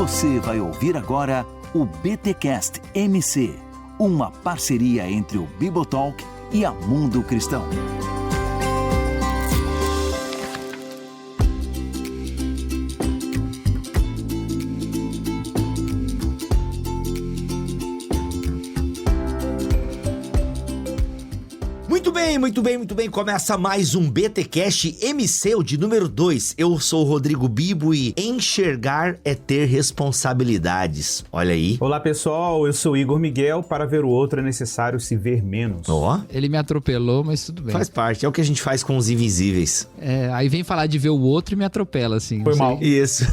Você vai ouvir agora o BTcast MC, uma parceria entre o Bibotalk e a Mundo Cristão. Muito bem. Começa mais um BTcast MC, o de número 2. Eu sou o Rodrigo Bibo e enxergar é ter responsabilidades. Olha aí. Olá, pessoal. Eu sou o Igor Miguel. Para ver o outro é necessário se ver menos. Ó. Ele me atropelou, mas tudo bem. Faz parte. É o que a gente faz com os invisíveis. Aí vem falar de ver o outro e me atropela, assim. Foi mal. Isso.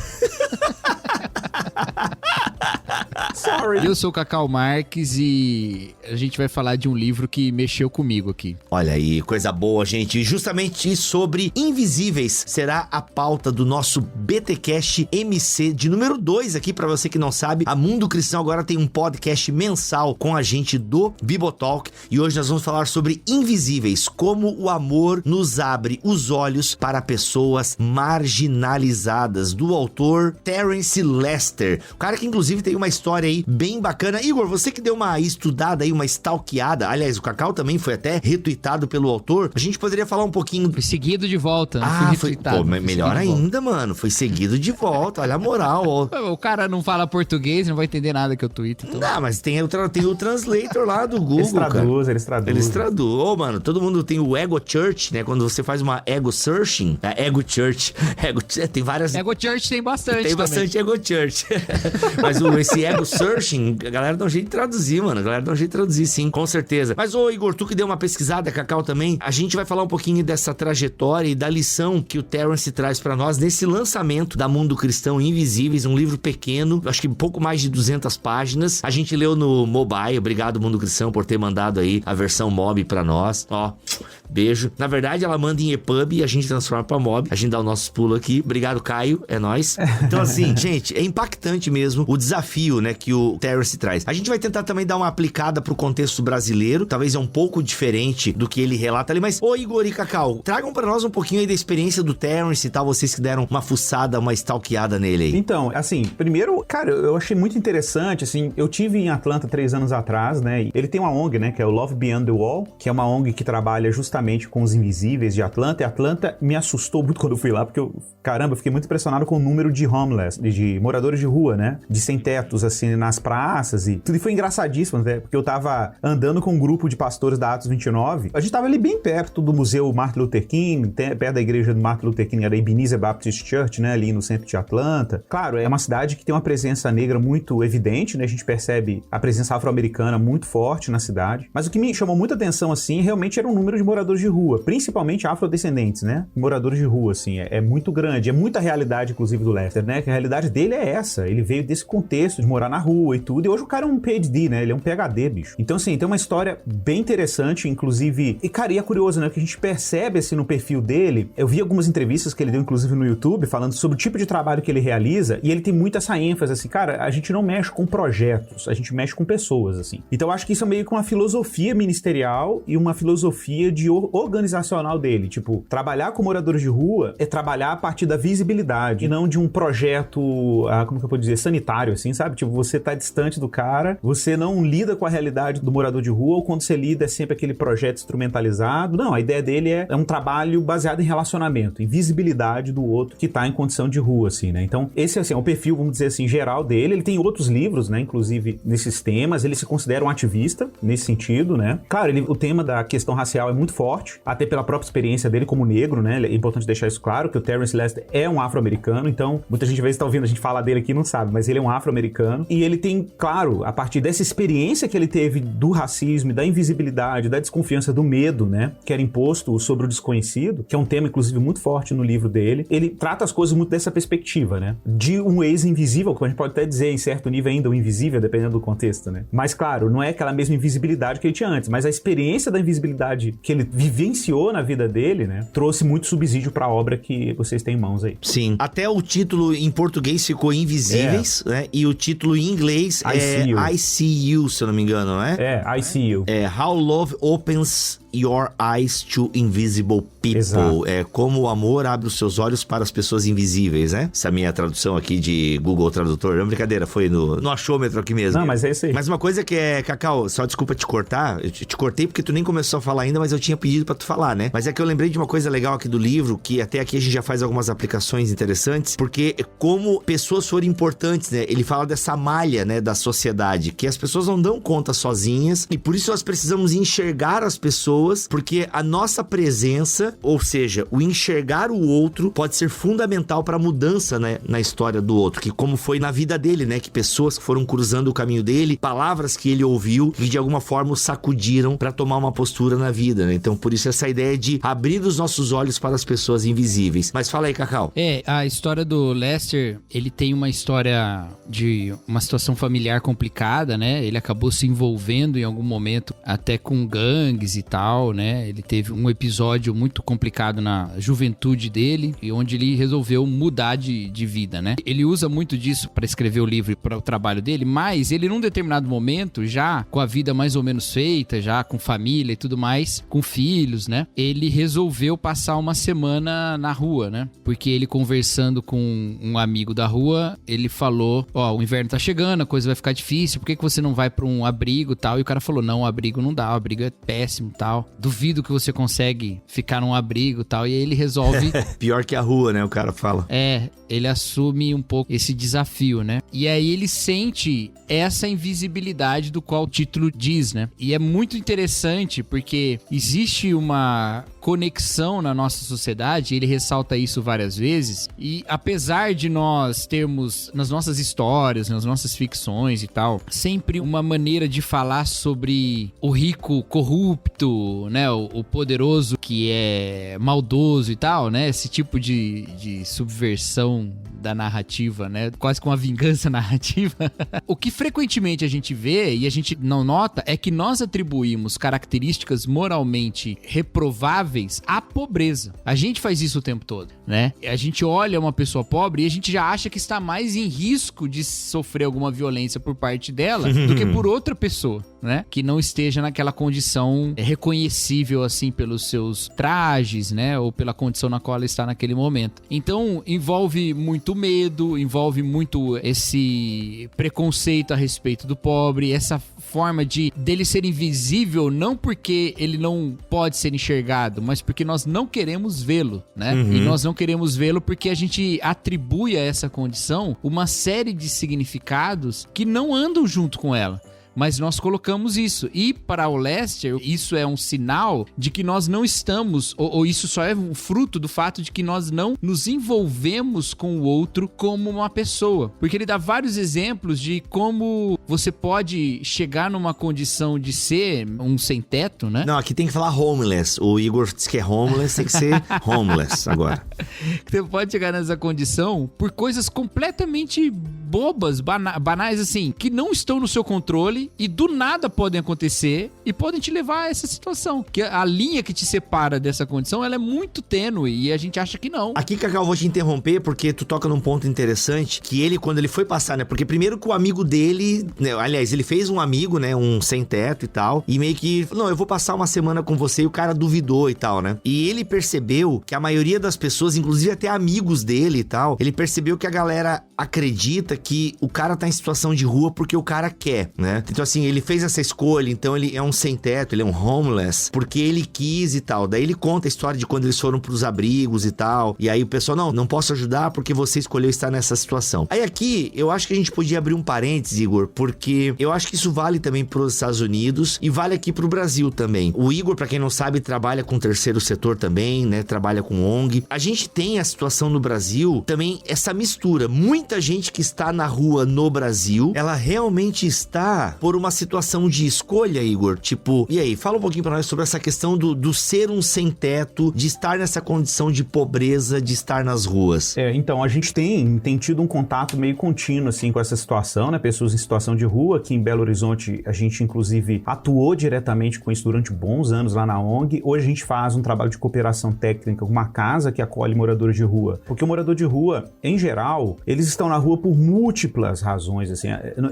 Sorry. Eu sou o Cacau Marques e a gente vai falar de um livro que mexeu comigo aqui. Olha aí, coisa boa, gente. E justamente sobre invisíveis será a pauta do nosso BTcast MC de número 2 aqui. Pra você que não sabe, a Mundo Cristão agora tem um podcast mensal com a gente do Bibotalk. E hoje nós vamos falar sobre invisíveis, como o amor nos abre os olhos para pessoas marginalizadas, do autor Terence Lester. O cara que inclusive tem uma história aí bem bacana. Igor, você que deu uma estudada aí, uma stalkeada, aliás, o Cacau também foi até retweetado pelo autor, a gente poderia falar um pouquinho... Foi seguido de volta, não foi retweetado. Pô, melhor ainda, mano, foi seguido de volta, olha a moral, ó. O cara não fala português, não vai entender nada que eu tweeto, então... Não, mas tem o translator lá do Google, Eles traduzem. Ô, mano, todo mundo tem o Ego Church, né, quando você faz uma Ego Searching, Ego Church, tem várias... Ego Church tem bastante Tem bastante Ego Church. Mas esse Ego Searching, a galera dá um jeito de traduzir, mano. A galera dá um jeito de traduzir, sim, com certeza. Mas, ô Igor, tu que deu uma pesquisada, Cacau também, a gente vai falar um pouquinho dessa trajetória e da lição que o Terence traz pra nós nesse lançamento da Mundo Cristão Invisíveis, um livro pequeno, acho que pouco mais de 200 páginas. A gente leu no mobile. Obrigado, Mundo Cristão, por ter mandado aí a versão mob pra nós. Ó, beijo. Na verdade, ela manda em EPUB e a gente transforma pra mob. A gente dá o nosso pulo aqui. Obrigado, Caio. É nóis. Então, assim, gente, é impactante mesmo o desafio, né, que o Terence traz. A gente vai tentar também dar uma aplicada pro contexto brasileiro. Talvez é um pouco diferente do que ele relata ali. Mas, ô Igor e Cacau, tragam pra nós um pouquinho aí da experiência do Terence e tal. Vocês que deram uma fuçada, uma stalkeada nele aí. Então, assim, primeiro, cara, eu achei muito interessante, assim, eu tive em Atlanta 3 anos atrás, né, e ele tem uma ONG, né, que é o Love Beyond the Wall, que é uma ONG que trabalha justamente com os invisíveis de Atlanta, e Atlanta me assustou muito quando eu fui lá, porque eu fiquei muito impressionado com o número de homeless, de moradores de rua, né, de sem-tetos, assim, nas praças, e tudo foi engraçadíssimo, né, porque eu tava andando com um grupo de pastores da Atos 29, a gente tava ali bem perto do Museu Martin Luther King, perto da igreja do Martin Luther King, era a Ebenezer Baptist Church, né, ali no centro de Atlanta. Claro, é uma cidade que tem uma presença negra muito evidente, né, a gente percebe a presença afro-americana muito forte na cidade, mas o que me chamou muita atenção, assim, realmente era o número de moradores de rua, principalmente afrodescendentes, né, moradores de rua, assim, é muito grande, é muita realidade, inclusive, do Lester, né, que a realidade dele é essa, ele veio desse contexto de morar na rua e tudo, e hoje o cara é um PhD, né, ele é um PhD, bicho. Então, assim, tem uma história bem interessante, inclusive, e cara, e é curioso, né, que a gente percebe, assim, no perfil dele, eu vi algumas entrevistas que ele deu, inclusive, no YouTube, falando sobre o tipo de trabalho que ele realiza, e ele tem muito essa ênfase, assim, cara, a gente não mexe com projetos, a gente mexe com pessoas, assim. Então, eu acho que isso é meio que uma filosofia ministerial e uma filosofia organizacional dele, tipo, trabalhar com moradores de rua é trabalhar a partir da visibilidade, e não de um projeto, como que eu posso dizer, sanitário, assim, sabe? Tipo, você tá distante do cara, você não lida com a realidade do morador de rua, ou quando você lida é sempre aquele projeto instrumentalizado. Não, a ideia dele é um trabalho baseado em relacionamento, em visibilidade do outro que tá em condição de rua, assim, né? Então, esse, assim, é o perfil, vamos dizer assim, geral dele. Ele tem outros livros, né, inclusive nesses temas. Ele se considera um ativista nesse sentido, né? Claro, o tema da questão racial é muito forte, até pela própria experiência dele como negro, né? É importante deixar isso claro, que o Terence Lester é um afro-americano, então muita gente às vezes tá ouvindo a gente falar dele aqui e não sabe, mas ele é um afro-americano, e ele tem, claro, a partir dessa experiência que ele teve do racismo, da invisibilidade, da desconfiança, do medo, né, que era imposto sobre o desconhecido, que é um tema, inclusive, muito forte no livro dele, ele trata as coisas muito dessa perspectiva, né, de um ex-invisível, que a gente pode até dizer, em certo nível, ainda um invisível, dependendo do contexto, né, mas, claro, não é aquela mesma invisibilidade que ele tinha antes, mas a experiência da invisibilidade que ele vivenciou na vida dele, né, trouxe muito subsídio pra obra que vocês têm em mãos aí. Sim. Até o título em português ficou Invisíveis, né? E o título em inglês I See You, se eu não me engano, não é? I See You. How Love Opens Your Eyes to Invisible People. Exato. É como o amor abre os seus olhos para as pessoas invisíveis, né? Essa é a minha tradução aqui de Google Tradutor. Não é brincadeira, foi no achômetro aqui mesmo. Não, mas é isso aí. Mas uma coisa que é, Cacau, só desculpa te cortar, eu te cortei porque tu nem começou a falar ainda, mas eu tinha pedido pra tu falar, né? Mas é que eu lembrei de uma coisa legal aqui do livro, que até aqui a gente já faz algumas aplicações interessantes, porque como pessoas foram importantes, né? Ele fala dessa malha, né, da sociedade, que as pessoas não dão conta sozinhas, e por isso nós precisamos enxergar as pessoas, porque a nossa presença, ou seja, o enxergar o outro, pode ser fundamental para a mudança, né, na história do outro, que como foi na vida dele, né, que pessoas que foram cruzando o caminho dele, palavras que ele ouviu, que de alguma forma o sacudiram para tomar uma postura na vida, né? Então por isso essa ideia de abrir os nossos olhos para as pessoas invisíveis. Mas fala aí, Cacau. A história do Lester, ele tem uma história de uma situação familiar complicada, né? Ele acabou se envolvendo em algum momento até com gangues e tal, né? Ele teve um episódio muito complicado na juventude dele, e onde ele resolveu mudar de vida, né? Ele usa muito disso para escrever o livro e para o trabalho dele, mas ele num determinado momento, já com a vida mais ou menos feita, já com família e tudo mais, com filhos, né? Ele resolveu passar uma semana na rua, né? Porque ele conversando com um amigo da rua, ele falou, o inverno tá chegando, a coisa vai ficar difícil, por que você não vai pra um abrigo e tal? E o cara falou, não, o abrigo não dá, o abrigo é péssimo e tal. Duvido que você consegue ficar num abrigo e tal. E aí ele resolve... Pior que a rua, né? O cara fala. Ele assume um pouco esse desafio, né? E aí ele sente essa invisibilidade do qual o título diz, né? E é muito interessante porque existe uma conexão na nossa sociedade, ele ressalta isso várias vezes, e apesar de nós termos nas nossas histórias, nas nossas ficções e tal, sempre uma maneira de falar sobre o rico corrupto, né? O poderoso que é maldoso e tal, né? Esse tipo de subversão da narrativa, né? Quase com uma vingança narrativa. O que frequentemente a gente vê e a gente não nota é que nós atribuímos características moralmente reprováveis à pobreza. A gente faz isso o tempo todo, né? A gente olha uma pessoa pobre e a gente já acha que está mais em risco de sofrer alguma violência por parte dela do que por outra pessoa, né? Que não esteja naquela condição reconhecível, assim, pelos seus trajes, né? Ou pela condição na qual ela está naquele momento. Então, envolve muito medo, envolve muito esse preconceito a respeito do pobre, essa forma dele ser invisível, não porque ele não pode ser enxergado, mas porque nós não queremos vê-lo, né? E nós não queremos vê-lo porque a gente atribui a essa condição uma série de significados que não andam junto com ela. Mas nós colocamos isso. E para o Lester, isso é um sinal de que nós não estamos, ou isso só é um fruto do fato de que nós não nos envolvemos com o outro como uma pessoa. Porque ele dá vários exemplos de como você pode chegar numa condição de ser um sem-teto, né? Não, aqui tem que falar homeless. O Igor disse que é homeless, tem que ser homeless agora. Você pode chegar nessa condição por coisas completamente bobas, banais assim, que não estão no seu controle e do nada podem acontecer e podem te levar a essa situação. Que a linha que te separa dessa condição, ela é muito tênue e a gente acha que não. Aqui, Cacau, eu vou te interromper porque tu toca num ponto interessante, que ele, quando ele foi passar, né? Porque primeiro que o amigo dele, né, aliás, ele fez um amigo, né? Um sem-teto e tal, e meio que, não, eu vou passar uma semana com você, e o cara duvidou e tal, né? E ele percebeu que a maioria das pessoas, inclusive até amigos dele e tal, ele percebeu que a galera acredita que o cara tá em situação de rua porque o cara quer, né? Então assim, ele fez essa escolha, então ele é um sem-teto, ele é um homeless, porque ele quis e tal. Daí ele conta a história de quando eles foram pros abrigos e tal, e aí o pessoal, não posso ajudar porque você escolheu estar nessa situação. Aí aqui, eu acho que a gente podia abrir um parênteses, Igor, porque eu acho que isso vale também pros Estados Unidos e vale aqui pro Brasil também. O Igor, pra quem não sabe, trabalha com o terceiro setor também, né? Trabalha com ONG. A gente tem a situação no Brasil também, essa mistura. Muita muita gente que está na rua no Brasil, ela realmente está por uma situação de escolha, Igor? Tipo, e aí, fala um pouquinho pra nós sobre essa questão do ser um sem teto, de estar nessa condição de pobreza, de estar nas ruas. Então, a gente tem tido um contato meio contínuo, assim, com essa situação, né? Pessoas em situação de rua. Aqui em Belo Horizonte, a gente, inclusive, atuou diretamente com isso durante bons anos lá na ONG. Hoje a gente faz um trabalho de cooperação técnica com uma casa que acolhe moradores de rua. Porque o morador de rua, em geral, eles estão na rua por múltiplas razões, assim.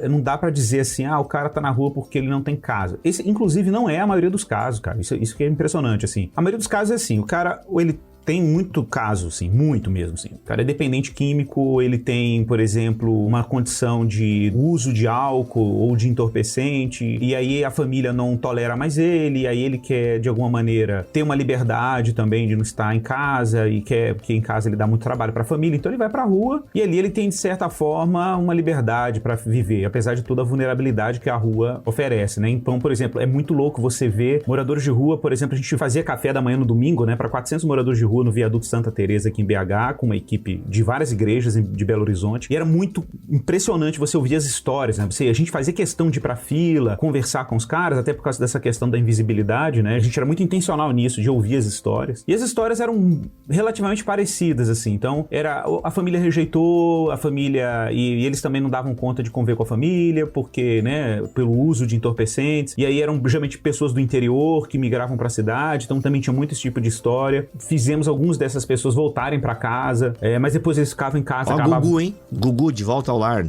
Não dá pra dizer assim, o cara tá na rua porque ele não tem casa. Esse, inclusive, não é a maioria dos casos, cara. Isso que é impressionante, assim. A maioria dos casos é assim, o cara, ou ele tem muito caso, assim, muito mesmo, assim. O cara é dependente químico, ele tem, por exemplo, uma condição de uso de álcool ou de entorpecente, e aí a família não tolera mais ele, e aí ele quer, de alguma maneira, ter uma liberdade também de não estar em casa, e quer, porque em casa ele dá muito trabalho pra família, então ele vai pra rua, e ali ele tem, de certa forma, uma liberdade pra viver, apesar de toda a vulnerabilidade que a rua oferece, né? Então, por exemplo, é muito louco você ver moradores de rua, por exemplo, a gente fazia café da manhã no domingo, né, pra 400 moradores de rua no Viaduto Santa Teresa aqui em BH, com uma equipe de várias igrejas de Belo Horizonte, e era muito impressionante você ouvir as histórias, né? A gente fazia questão de ir pra fila, conversar com os caras, até por causa dessa questão da invisibilidade, né? A gente era muito intencional nisso, de ouvir as histórias. E as histórias eram relativamente parecidas, assim. Então, a família rejeitou, a família, e eles também não davam conta de conviver com a família, porque, né, pelo uso de entorpecentes, e aí eram geralmente pessoas do interior que migravam pra cidade, então também tinha muito esse tipo de história. Fizemos alguns dessas pessoas voltarem pra casa, mas depois eles ficavam em casa. Gugu, hein? Gugu, de volta ao lar.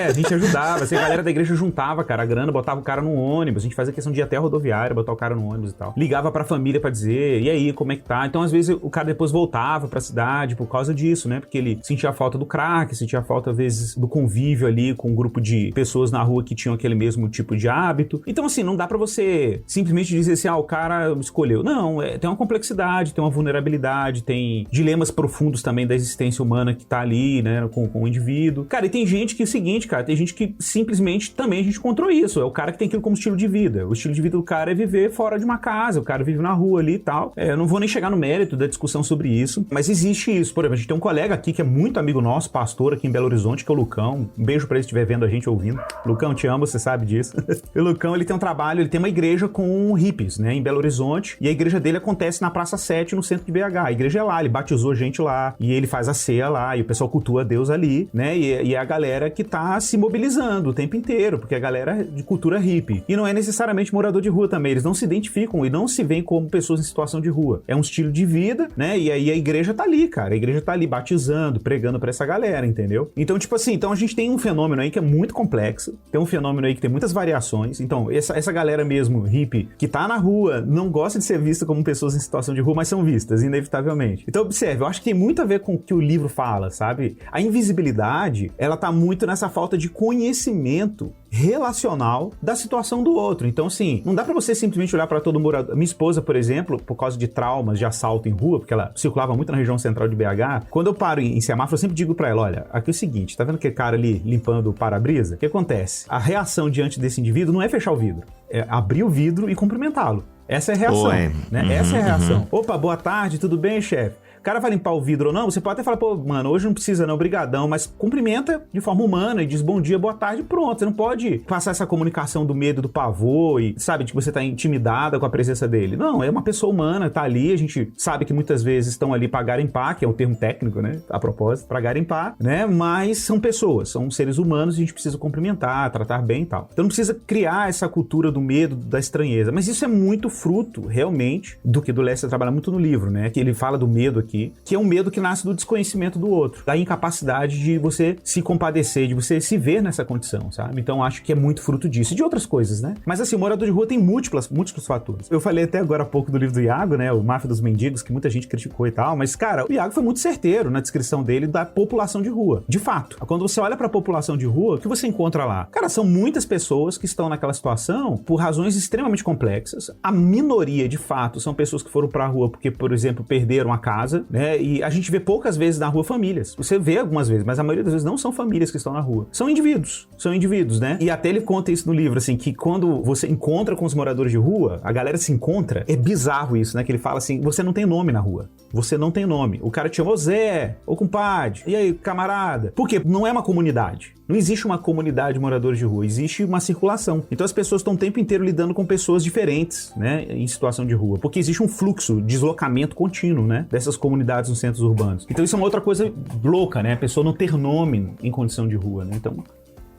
A gente ajudava. A galera da igreja juntava, cara, a grana, botava o cara no ônibus, a gente fazia questão de ir até a rodoviária, botar o cara no ônibus e tal. Ligava pra família pra dizer, e aí, como é que tá? Então, às vezes, o cara depois voltava pra cidade por causa disso, né? Porque ele sentia falta do crack, sentia falta, às vezes, do convívio ali com um grupo de pessoas na rua que tinham aquele mesmo tipo de hábito. Então, assim, não dá pra você simplesmente dizer assim, o cara escolheu. Não, tem uma complexidade, tem uma vulnerabilidade, tem dilemas profundos também da existência humana que tá ali, né, com o indivíduo. Cara, e tem gente que é o seguinte, cara, tem gente que simplesmente também a gente encontrou isso. É o cara que tem aquilo como estilo de vida. O estilo de vida do cara é viver fora de uma casa, o cara vive na rua ali e tal. Eu não vou nem chegar no mérito da discussão sobre isso, mas existe isso. Por exemplo, a gente tem um colega aqui que é muito amigo nosso, pastor aqui em Belo Horizonte, que é o Lucão. Um beijo pra ele se estiver vendo a gente, ouvindo. Lucão, te amo, você sabe disso. O Lucão, ele tem um trabalho, ele tem uma igreja com hippies, né, em Belo Horizonte, e a igreja dele acontece na Praça 7, no centro de BH. A igreja é lá, ele batizou gente lá, e ele faz a ceia lá, e o pessoal cultua Deus ali, né, e é a galera que tá se mobilizando o tempo inteiro, porque a galera é de cultura hippie. E não é necessariamente morador de rua também, eles não se identificam e não se veem como pessoas em situação de rua. É um estilo de vida, né, e aí a igreja tá ali, cara, a igreja tá ali batizando, pregando pra essa galera, entendeu? Então, tipo assim, então a gente tem um fenômeno aí que é muito complexo, tem um fenômeno aí que tem muitas variações, então essa galera mesmo hippie que tá na rua não gosta de ser vista como pessoas em situação de rua, mas são vistas, inevitavelmente. Então, observe, eu acho que tem muito a ver com o que o livro fala, sabe? A invisibilidade, ela tá muito nessa falta de conhecimento relacional da situação do outro. Então, assim, não dá pra você simplesmente olhar pra todo morador. Minha esposa, por exemplo, por causa de traumas de assalto em rua, porque ela circulava muito na região central de BH, quando eu paro em semáforo, eu sempre digo pra ela, olha, aqui é o seguinte, tá vendo aquele cara ali limpando o para-brisa? O que acontece? A reação diante desse indivíduo não é fechar o vidro, é abrir o vidro e cumprimentá-lo. Essa é a reação, né? Essa é a reação. Opa, boa tarde, tudo bem, chefe? O cara vai limpar o vidro ou não, você pode até falar, pô, mano, hoje não precisa não, brigadão, mas cumprimenta de forma humana e diz bom dia, boa tarde, pronto. Você não pode passar essa comunicação do medo, do pavor e, sabe, de que você tá intimidada com a presença dele. Não, é uma pessoa humana, tá ali, a gente sabe que muitas vezes estão ali pra garimpar, que é um termo técnico, né, a propósito, pra garimpar, né, mas são pessoas, são seres humanos e a gente precisa cumprimentar, tratar bem e tal. Então não precisa criar essa cultura do medo, da estranheza, mas isso é muito fruto, realmente, do que do Lester trabalha muito no livro, né, que ele fala do medo aqui, que é um medo que nasce do desconhecimento do outro, da incapacidade de você se compadecer, de você se ver nessa condição, sabe? Então acho que é muito fruto disso e de outras coisas, né? Mas assim, o morador de rua tem múltiplos fatores. Eu falei até agora há pouco do livro do Iago, né? O Máfia dos Mendigos, que muita gente criticou e tal, mas cara, o Iago foi muito certeiro na descrição dele da população de rua. De fato, quando você olha pra população de rua, o que você encontra lá? Cara, são muitas pessoas que estão naquela situação por razões extremamente complexas. A minoria, de fato, são pessoas que foram pra rua porque, por exemplo, perderam a casa, né? E a gente vê poucas vezes na rua famílias. Você vê algumas vezes, mas a maioria das vezes não são famílias que estão na rua. São indivíduos, né? E até ele conta isso no livro, assim, que quando você encontra com os moradores de rua, a galera se encontra, é bizarro isso, né? Que ele fala assim, você não tem nome na rua. Você não tem nome. O cara te chamou Zé, ô compadre, e aí, camarada? Por quê? Não é uma comunidade. Não existe uma comunidade de moradores de rua, existe uma circulação. Então as pessoas estão o tempo inteiro lidando com pessoas diferentes, né, em situação de rua, porque existe um fluxo, deslocamento contínuo, né, dessas comunidades nos centros urbanos. Então isso é uma outra coisa louca, né, a pessoa não ter nome em condição de rua, né, então...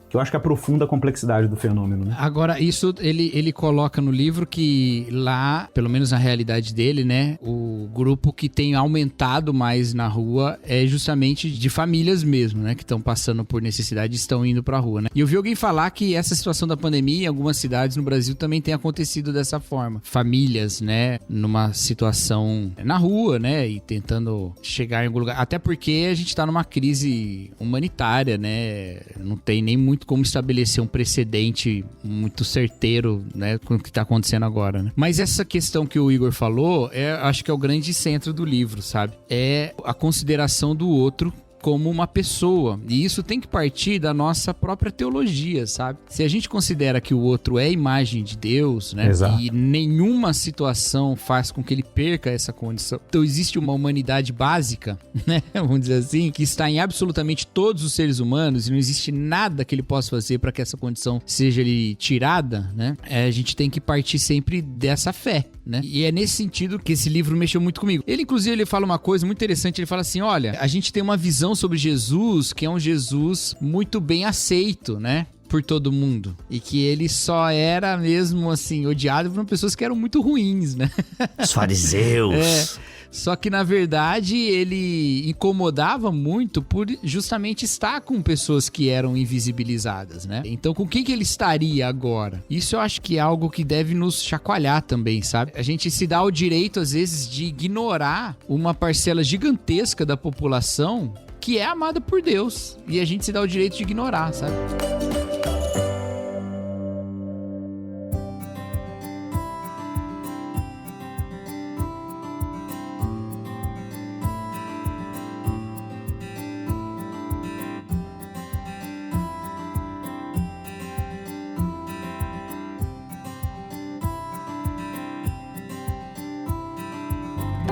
que eu acho que aprofunda a complexidade do fenômeno, né? Agora, isso ele coloca no livro que lá, pelo menos na realidade dele, né, o grupo que tem aumentado mais na rua é justamente de famílias mesmo, né, que estão passando por necessidade e estão indo pra rua, né? E eu vi alguém falar que essa situação da pandemia em algumas cidades no Brasil também tem acontecido dessa forma. Famílias, né, numa situação na rua, né, e tentando chegar em algum lugar. Até porque a gente tá numa crise humanitária, né, não tem nem muito como estabelecer um precedente muito certeiro, né, com o que está acontecendo agora, né? Mas essa questão que o Igor falou, acho que é o grande centro do livro, sabe? É a consideração do outro como uma pessoa. E isso tem que partir da nossa própria teologia, sabe? Se a gente considera que o outro é a imagem de Deus, né? Exato. E nenhuma situação faz com que ele perca essa condição. Então existe uma humanidade básica, né? Vamos dizer assim, que está em absolutamente todos os seres humanos e não existe nada que ele possa fazer para que essa condição seja lhe tirada, né? A gente tem que partir sempre dessa fé, né? E é nesse sentido que esse livro mexeu muito comigo. Ele, inclusive, ele fala uma coisa muito interessante. Ele fala assim, olha, a gente tem uma visão sobre Jesus, que é um Jesus muito bem aceito, né, por todo mundo, e que ele só era mesmo assim odiado por pessoas que eram muito ruins, né? Os fariseus. Só que, na verdade, ele incomodava muito por justamente estar com pessoas que eram invisibilizadas, né? Então, com quem que ele estaria agora? Isso eu acho que é algo que deve nos chacoalhar também, sabe? A gente se dá o direito, às vezes, de ignorar uma parcela gigantesca da população que é amada por Deus. E a gente se dá o direito de ignorar, sabe?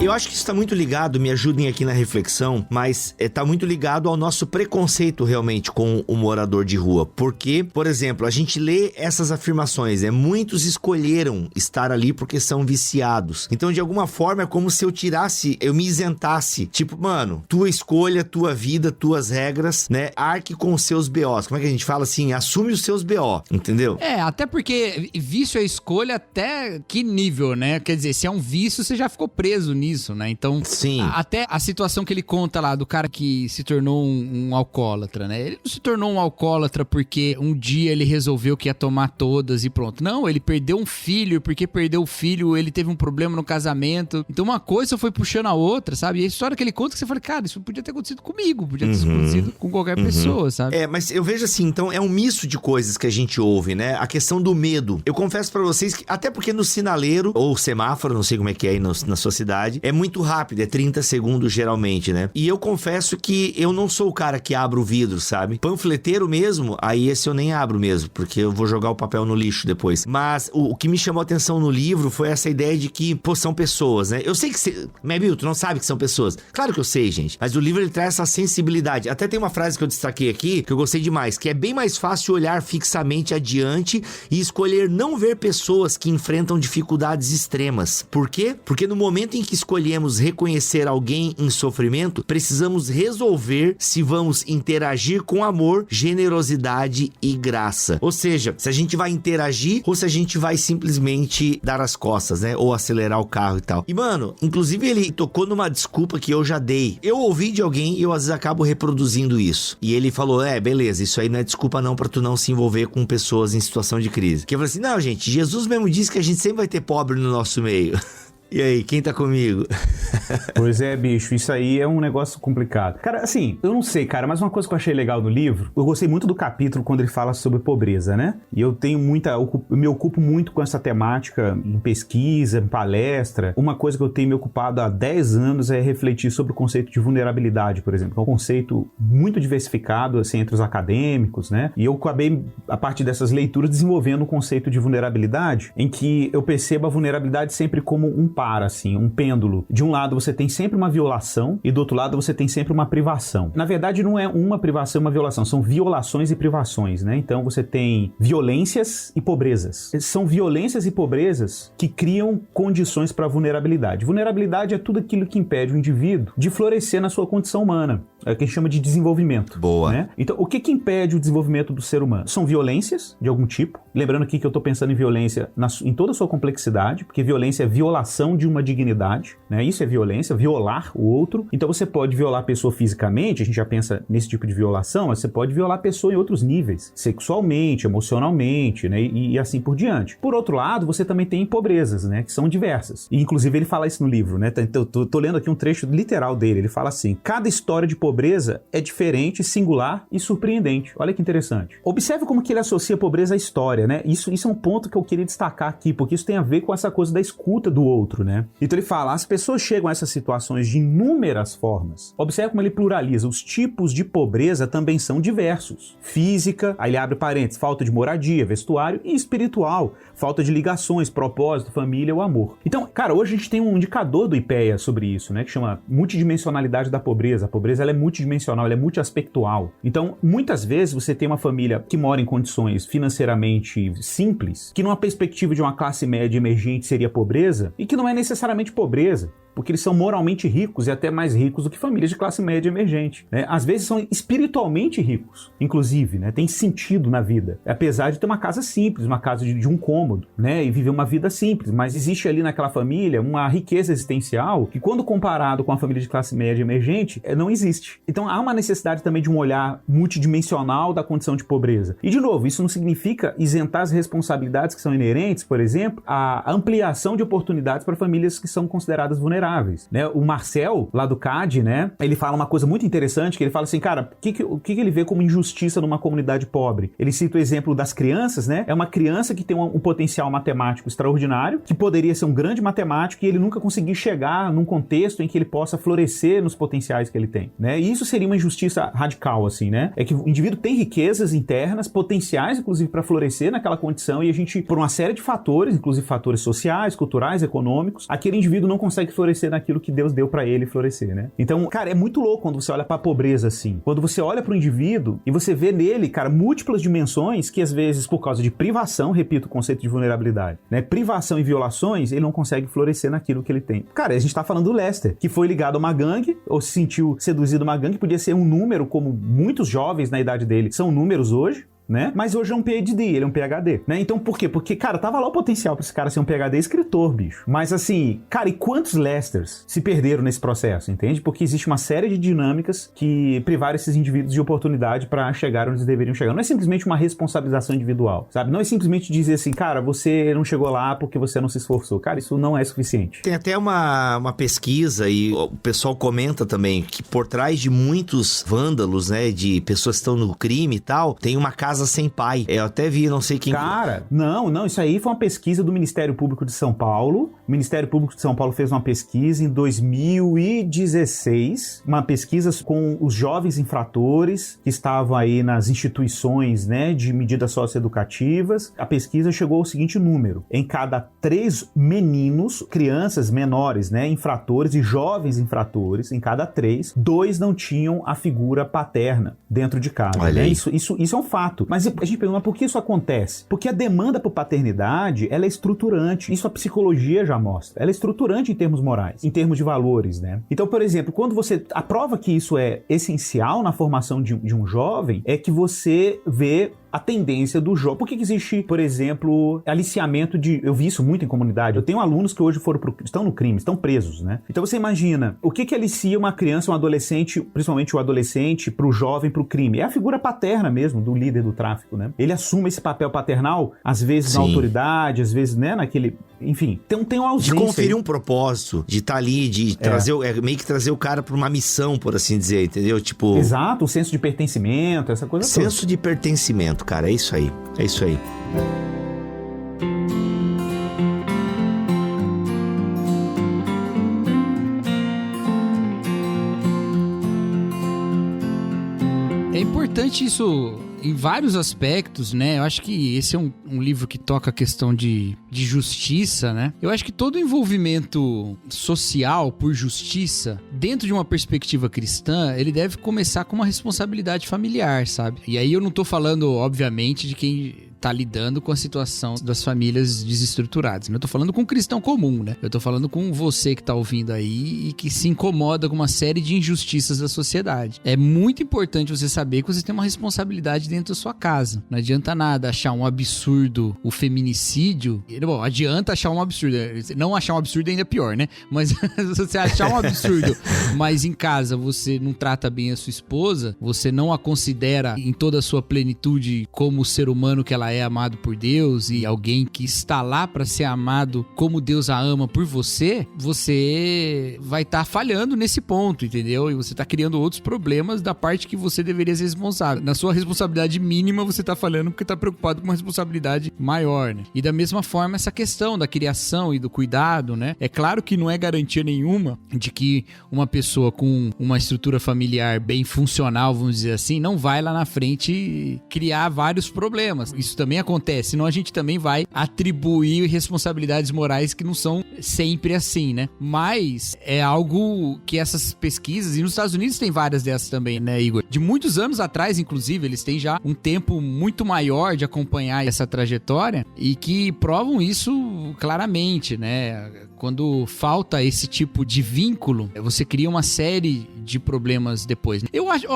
Eu acho que isso tá muito ligado, me ajudem aqui na reflexão, mas tá muito ligado ao nosso preconceito realmente com o morador de rua. Porque, por exemplo, a gente lê essas afirmações, muitos escolheram estar ali porque são viciados. Então, de alguma forma, é como se eu me isentasse. Tipo, mano, tua escolha, tua vida, tuas regras, né? Arque com os seus BOs. Como é que a gente fala assim? Assume os seus BO, entendeu? Até porque vício é escolha até que nível, né? Quer dizer, se é um vício, você já ficou preso nisso, né? Então, sim. Até a situação que ele conta lá do cara que se tornou um alcoólatra, né? Ele não se tornou um alcoólatra porque um dia ele resolveu que ia tomar todas e pronto. Não, ele perdeu um filho, porque perdeu o filho, ele teve um problema no casamento. Então uma coisa foi puxando a outra, sabe? E a história que ele conta que você fala, cara, isso podia ter acontecido comigo, podia ter acontecido com qualquer pessoa, sabe? Mas eu vejo assim, então é um misto de coisas que a gente ouve, né? A questão do medo. Eu confesso pra vocês que, até porque no sinaleiro, ou semáforo, não sei como é que é aí na sua cidade, é muito rápido, é 30 segundos geralmente, né? E eu confesso que eu não sou o cara que abre o vidro, sabe? Panfleteiro mesmo, aí esse eu nem abro mesmo, porque eu vou jogar o papel no lixo depois. Mas o que me chamou a atenção no livro foi essa ideia de que, pô, são pessoas, né? Eu sei que você... Mebil, tu não sabe que são pessoas. Claro que eu sei, gente. Mas o livro, ele traz essa sensibilidade. Até tem uma frase que eu destaquei aqui, que eu gostei demais, que é bem mais fácil olhar fixamente adiante e escolher não ver pessoas que enfrentam dificuldades extremas. Por quê? Porque no momento em que escolhemos reconhecer alguém em sofrimento, precisamos resolver se vamos interagir com amor, generosidade e graça. Ou seja, se a gente vai interagir ou se a gente vai simplesmente dar as costas, né? Ou acelerar o carro e tal. E, mano, inclusive ele tocou numa desculpa que eu já dei. Eu ouvi de alguém e eu às vezes acabo reproduzindo isso. E ele falou, beleza, isso aí não é desculpa não pra tu não se envolver com pessoas em situação de crise. Que eu falei assim, não, gente, Jesus mesmo disse que a gente sempre vai ter pobre no nosso meio. E aí, quem tá comigo? Pois é, bicho, isso aí é um negócio complicado. Cara, assim, eu não sei, cara, mas uma coisa que eu achei legal no livro, eu gostei muito do capítulo quando ele fala sobre pobreza, né? E eu tenho eu me ocupo muito com essa temática em pesquisa, em palestra. Uma coisa que eu tenho me ocupado há 10 anos é refletir sobre o conceito de vulnerabilidade, por exemplo. É um conceito muito diversificado, assim, entre os acadêmicos, né? E eu acabei, a partir dessas leituras, desenvolvendo um conceito de vulnerabilidade, em que eu percebo a vulnerabilidade sempre como um compara, assim, um pêndulo. De um lado você tem sempre uma violação e do outro lado você tem sempre uma privação. Na verdade, não é uma privação e uma violação, são violações e privações, né? Então você tem violências e pobrezas. São violências e pobrezas que criam condições para vulnerabilidade. Vulnerabilidade é tudo aquilo que impede o indivíduo de florescer na sua condição humana. É o que a gente chama de desenvolvimento. Boa. Né? Então, o que impede o desenvolvimento do ser humano? São violências de algum tipo. Lembrando aqui que eu estou pensando em violência em toda a sua complexidade, porque violência é violação de uma dignidade, né? Isso é violência, violar o outro. Então você pode violar a pessoa fisicamente, a gente já pensa nesse tipo de violação, mas você pode violar a pessoa em outros níveis, sexualmente, emocionalmente, né? E assim por diante. Por outro lado, você também tem pobrezas, né? Que são diversas. E inclusive ele fala isso no livro, né? Então, tô lendo aqui um trecho literal dele. Ele fala assim: cada história de pobreza é diferente, singular e surpreendente. Olha que interessante. Observe como que ele associa a pobreza à história, né? Isso é um ponto que eu queria destacar aqui, porque isso tem a ver com essa coisa da escuta do outro, né? Então ele fala, as pessoas chegam a essas situações de inúmeras formas. Observe como ele pluraliza. Os tipos de pobreza também são diversos. Física, aí ele abre parênteses, falta de moradia, vestuário, e espiritual, falta de ligações, propósito, família ou amor. Então, cara, hoje a gente tem um indicador do IPEA sobre isso, né? Que chama multidimensionalidade da pobreza. A pobreza, ela é multidimensional, ela é multiaspectual. Então, muitas vezes você tem uma família que mora em condições financeiramente simples, que numa perspectiva de uma classe média emergente seria pobreza, e que não é necessariamente pobreza, porque eles são moralmente ricos e até mais ricos do que famílias de classe média emergente, né? Às vezes são espiritualmente ricos, inclusive, né? Tem sentido na vida, apesar de ter uma casa simples, uma casa de um cômodo, né? E viver uma vida simples, mas existe ali naquela família uma riqueza existencial que, quando comparado com a família de classe média emergente, não existe. Então há uma necessidade também de um olhar multidimensional da condição de pobreza. E, de novo, isso não significa isentar as responsabilidades que são inerentes, por exemplo, à ampliação de oportunidades para famílias que são consideradas vulneráveis. Né? O Marcel, lá do CAD, né? Ele fala uma coisa muito interessante, que ele fala assim, cara, o que ele vê como injustiça numa comunidade pobre? Ele cita o exemplo das crianças, né? É uma criança que tem um potencial matemático extraordinário, que poderia ser um grande matemático, e ele nunca conseguiu chegar num contexto em que ele possa florescer nos potenciais que ele tem, né? E isso seria uma injustiça radical, assim, né? É que o indivíduo tem riquezas internas, potenciais, inclusive, para florescer naquela condição, e a gente, por uma série de fatores, inclusive fatores sociais, culturais, econômicos, aquele indivíduo não consegue florescer naquilo que Deus deu pra ele florescer, né? Então, cara, é muito louco quando você olha pra pobreza assim. Quando você olha pro indivíduo e você vê nele, cara, múltiplas dimensões que às vezes, por causa de privação, repito o conceito de vulnerabilidade, né? Privação e violações, ele não consegue florescer naquilo que ele tem. Cara, a gente tá falando do Lester, que foi ligado a uma gangue, ou se sentiu seduzido a uma gangue, podia ser um número, como muitos jovens na idade dele são números hoje, né? Mas hoje é um PhD, ele é um PhD, né? Então por quê? Porque, cara, tava lá o potencial pra esse cara ser um PhD escritor, bicho. Mas assim, cara, e quantos Lesters se perderam nesse processo, entende? Porque existe uma série de dinâmicas que privaram esses indivíduos de oportunidade pra chegar onde eles deveriam chegar. Não é simplesmente uma responsabilização individual, sabe? Não é simplesmente dizer assim, cara, você não chegou lá porque você não se esforçou. Cara, isso não é suficiente. Tem até uma pesquisa, e o pessoal comenta também, que por trás de muitos vândalos, né, de pessoas que estão no crime e tal, tem uma casa sem pai. Eu até vi, não sei quem... Cara, não, isso aí foi uma pesquisa do Ministério Público de São Paulo. O Ministério Público de São Paulo fez uma pesquisa em 2016, uma pesquisa com os jovens infratores que estavam aí nas instituições, né, de medidas socioeducativas. A pesquisa chegou ao seguinte número: em cada 3 meninos, crianças menores, né, infratores e jovens infratores, em cada 3, 2 não tinham a figura paterna dentro de casa. Olha né? aí. Isso é um fato. Mas a gente pergunta, por que isso acontece? Porque a demanda por paternidade, ela é estruturante. Isso a psicologia já mostra. Ela é estruturante em termos morais, em termos de valores, né? Então, por exemplo, quando você... A prova que isso é essencial na formação de um jovem é que você vê a tendência do jovem. Por que existe, por exemplo, aliciamento de... Eu vi isso muito em comunidade. Eu tenho alunos que hoje estão no crime, estão presos, né? Então você imagina, o que alicia uma criança, um adolescente, principalmente o adolescente, pro jovem, pro crime? É a figura paterna mesmo, do líder do tráfico, né? Ele assume esse papel paternal, às vezes na autoridade, às vezes, né, naquele... Enfim, tem uma ausência. De conferir um propósito, de estar ali, de trazer... meio que trazer o cara pra uma missão, por assim dizer, entendeu? Tipo... Exato, o senso de pertencimento, essa coisa toda. Senso de pertencimento, cara, é isso aí. É isso aí. É importante isso em vários aspectos, né? Eu acho que esse é um livro que toca a questão de justiça, né? Eu acho que todo envolvimento social por justiça, dentro de uma perspectiva cristã, ele deve começar com uma responsabilidade familiar, sabe? E aí eu não tô falando, obviamente, de quem tá lidando com a situação das famílias desestruturadas. Eu tô falando com um cristão comum, né? Eu tô falando com você que tá ouvindo aí e que se incomoda com uma série de injustiças da sociedade. É muito importante você saber que você tem uma responsabilidade dentro da sua casa. Não adianta nada achar um absurdo o feminicídio. Bom, adianta achar um absurdo. Não achar um absurdo ainda é pior, né? Mas se você achar um absurdo, mas em casa você não trata bem a sua esposa, você não a considera em toda a sua plenitude como ser humano que ela é amado por Deus e alguém que está lá para ser amado como Deus a ama por você, você vai estar falhando nesse ponto, entendeu? E você está criando outros problemas da parte que você deveria ser responsável. Na sua responsabilidade mínima, você está falhando porque está preocupado com uma responsabilidade maior, né? E da mesma forma, essa questão da criação e do cuidado, né? É claro que não é garantia nenhuma de que uma pessoa com uma estrutura familiar bem funcional, vamos dizer assim, não vai lá na frente criar vários problemas. Isso também acontece, senão a gente também vai atribuir responsabilidades morais que não são sempre assim, né? Mas é algo que essas pesquisas, e nos Estados Unidos tem várias dessas também, né, Igor? De muitos anos atrás, inclusive, eles têm já um tempo muito maior de acompanhar essa trajetória e que provam isso claramente, né? Quando falta esse tipo de vínculo, você cria uma série de problemas depois. Eu acho,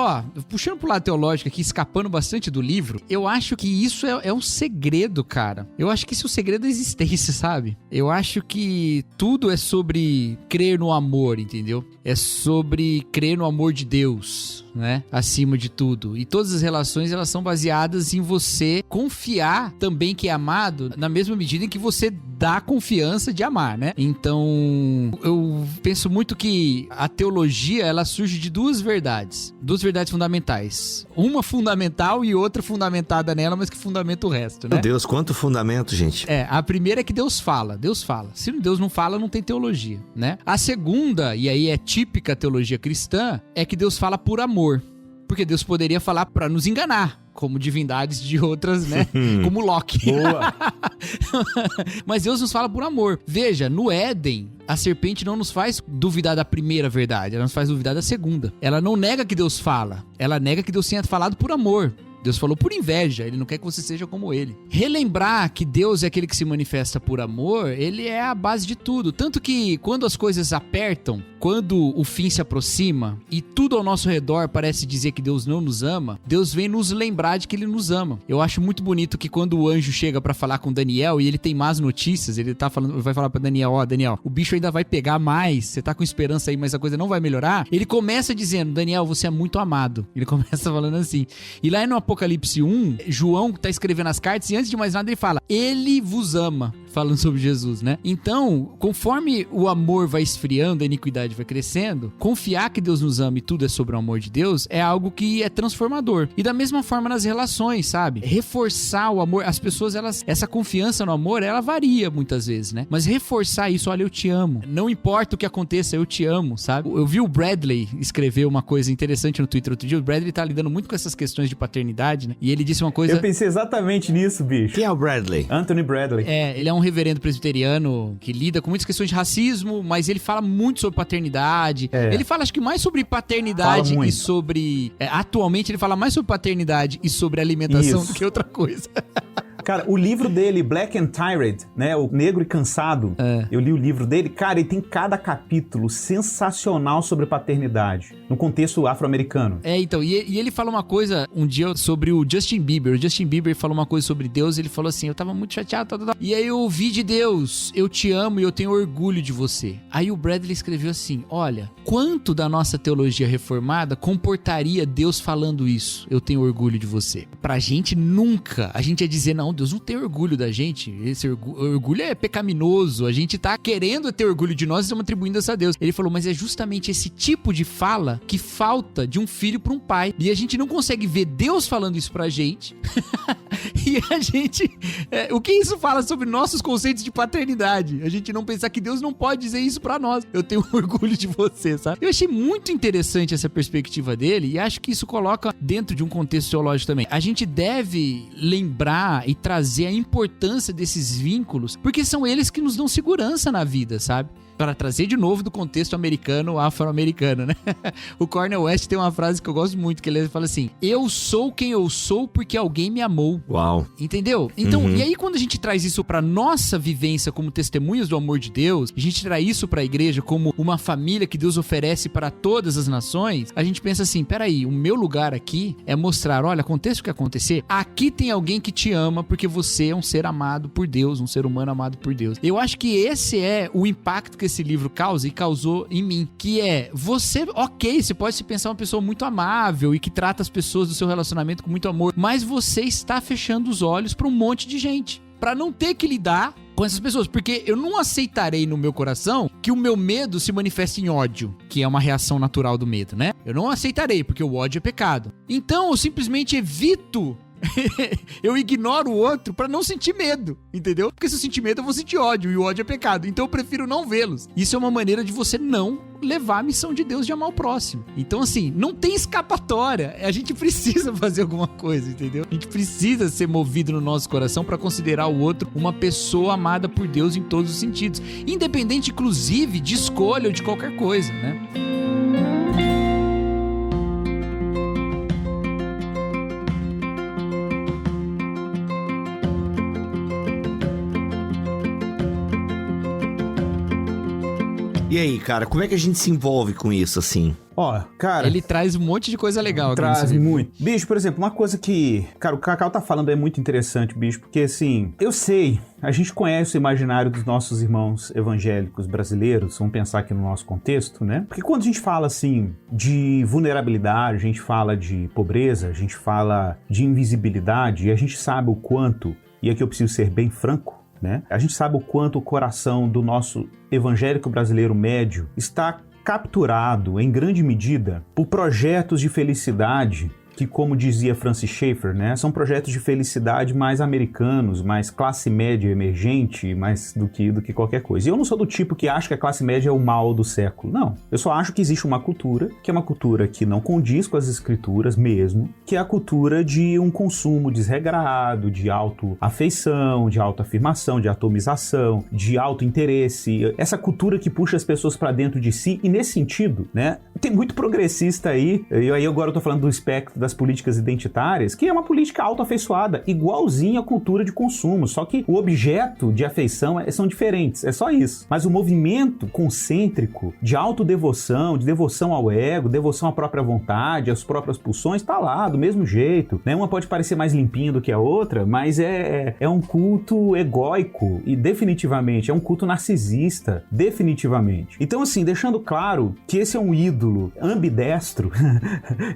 puxando pro lado teológico aqui, escapando bastante do livro, eu acho que isso é um segredo, cara. Eu acho que isso é o segredo da existência, sabe? Eu acho que tudo é sobre crer no amor, entendeu? É sobre crer no amor de Deus, né? Acima de tudo. E todas as relações, elas são baseadas em você confiar também que é amado, na mesma medida em que você dá confiança de amar, né? Então, eu penso muito que a teologia, ela surge de duas verdades fundamentais. Uma fundamental e outra fundamentada nela, mas que fundamenta o resto, né? Meu Deus, quanto fundamento, gente. A primeira é que Deus fala. Se Deus não fala, não tem teologia, né? A segunda, e aí é típica teologia cristã, é que Deus fala por amor. Porque Deus poderia falar para nos enganar, como divindades de outras, né? Como Loki. Boa! Mas Deus nos fala por amor. Veja, no Éden, a serpente não nos faz duvidar da primeira verdade, ela nos faz duvidar da segunda. Ela não nega que Deus fala, ela nega que Deus tenha falado por amor. Deus falou por inveja, ele não quer que você seja como ele. Relembrar que Deus é aquele que se manifesta por amor, ele é a base de tudo. Tanto que quando as coisas apertam, quando o fim se aproxima e tudo ao nosso redor parece dizer que Deus não nos ama, Deus vem nos lembrar de que ele nos ama. Eu acho muito bonito que quando o anjo chega pra falar com Daniel e ele tem más notícias, ele vai falar pra Daniel, Daniel, o bicho ainda vai pegar mais, você tá com esperança aí, mas a coisa não vai melhorar. Ele começa dizendo, Daniel, você é muito amado. Ele começa falando assim. E lá no Apocalipse 1, João tá escrevendo as cartas e antes de mais nada ele fala, ele vos ama, falando sobre Jesus, né? Então, conforme o amor vai esfriando, a iniquidade vai crescendo, confiar que Deus nos ama e tudo é sobre o amor de Deus é algo que é transformador. E da mesma forma nas relações, sabe? Reforçar o amor, as pessoas, essa confiança no amor, ela varia muitas vezes, né? Mas reforçar isso, olha, eu te amo. Não importa o que aconteça, eu te amo, sabe? Eu vi o Bradley escrever uma coisa interessante no Twitter outro dia. O Bradley tá lidando muito com essas questões de paternidade, né? E ele disse uma coisa... Eu pensei exatamente nisso, bicho. Quem é o Bradley? Anthony Bradley. Ele é um reverendo presbiteriano que lida com muitas questões de racismo, mas ele fala muito sobre paternidade. Ele fala, acho que mais sobre paternidade e sobre... atualmente ele fala mais sobre paternidade e sobre alimentação do que outra coisa. Cara, o livro dele, Black and Tired, né? O Negro e Cansado. Eu li o livro dele. Cara, ele tem cada capítulo sensacional sobre paternidade, no contexto afro-americano. Então, e ele fala uma coisa um dia sobre o Justin Bieber. O Justin Bieber falou uma coisa sobre Deus, ele falou assim, eu tava muito chateado, e aí eu ouvi de Deus, eu te amo e eu tenho orgulho de você. Aí o Bradley escreveu assim, olha, quanto da nossa teologia reformada comportaria Deus falando isso? Eu tenho orgulho de você. Pra gente, nunca. A gente ia dizer, não, Deus não tem orgulho da gente. Esse orgulho é pecaminoso. A gente tá querendo ter orgulho de nós e estamos atribuindo isso a Deus. Ele falou, mas é justamente esse tipo de fala que falta de um filho para um pai. E a gente não consegue ver Deus falando isso pra gente E a gente... o que isso fala sobre nossos conceitos de paternidade? A gente não pensar que Deus não pode dizer isso pra nós. Eu tenho orgulho de você, sabe? Eu achei muito interessante essa perspectiva dele e acho que isso coloca dentro de um contexto teológico também. A gente deve lembrar e trazer a importância desses vínculos, porque são eles que nos dão segurança na vida, sabe? Para trazer de novo do contexto americano, afro-americano, né? O Cornel West tem uma frase que eu gosto muito, que ele fala assim: eu sou quem eu sou porque alguém me amou. Uau. Entendeu? Então, e aí quando a gente traz isso pra nossa vivência como testemunhas do amor de Deus, a gente traz isso pra igreja como uma família que Deus oferece para todas as nações, a gente pensa assim, peraí, o meu lugar aqui é mostrar, olha, aconteça o que acontecer, aqui tem alguém que te ama porque você é um ser amado por Deus, um ser humano amado por Deus. Eu acho que esse é o impacto que esse livro causa e causou em mim, que é, você pode se pensar uma pessoa muito amável e que trata as pessoas do seu relacionamento com muito amor, mas você está fechando os olhos para um monte de gente, para não ter que lidar com essas pessoas, porque eu não aceitarei no meu coração que o meu medo se manifeste em ódio, que é uma reação natural do medo, né? Eu não aceitarei, porque o ódio é pecado. Então eu simplesmente evito eu ignoro o outro pra não sentir medo, entendeu? Porque se eu sentir medo, eu vou sentir ódio, e o ódio é pecado. Então eu prefiro não vê-los. Isso é uma maneira de você não levar a missão de Deus de amar o próximo. Então, assim, não tem escapatória. A gente precisa fazer alguma coisa, entendeu? A gente precisa ser movido no nosso coração pra considerar o outro uma pessoa amada por Deus em todos os sentidos. Independente, inclusive, de escolha ou de qualquer coisa, né? E aí, cara, como é que a gente se envolve com isso, assim? Ó, cara... Ele traz um monte de coisa legal. Traz muito. Bicho, por exemplo, uma coisa que... Cara, o Cacau tá falando é muito interessante, bicho, porque assim, eu sei, a gente conhece o imaginário dos nossos irmãos evangélicos brasileiros, vamos pensar aqui no nosso contexto, né? Porque quando a gente fala, assim, de vulnerabilidade, a gente fala de pobreza, a gente fala de invisibilidade, e a gente sabe o quanto, e aqui eu preciso ser bem franco, né? A gente sabe o quanto o coração do nosso evangélico brasileiro médio está capturado, em grande medida, por projetos de felicidade que, como dizia Francis Schaeffer, né, são projetos de felicidade mais americanos, mais classe média emergente, mais do que qualquer coisa. E eu não sou do tipo que acha que a classe média é o mal do século, não. Eu só acho que existe uma cultura, que é uma cultura que não condiz com as escrituras mesmo, que é a cultura de um consumo desregrado, de autoafeição, de autoafirmação, de atomização, de autointeresse, essa cultura que puxa as pessoas para dentro de si, e nesse sentido, né, tem muito progressista aí, e aí agora eu tô falando do espectro das políticas identitárias, que é uma política autoafeiçoada, igualzinha à cultura de consumo, só que o objeto de afeição são diferentes, é só isso. Mas o movimento concêntrico de autodevoção, de devoção ao ego, devoção à própria vontade, às próprias pulsões, tá lá, do mesmo jeito, né? Uma pode parecer mais limpinha do que a outra, mas é um culto egóico e definitivamente é um culto narcisista, definitivamente. Então, assim, deixando claro que esse é um ídolo ambidestro,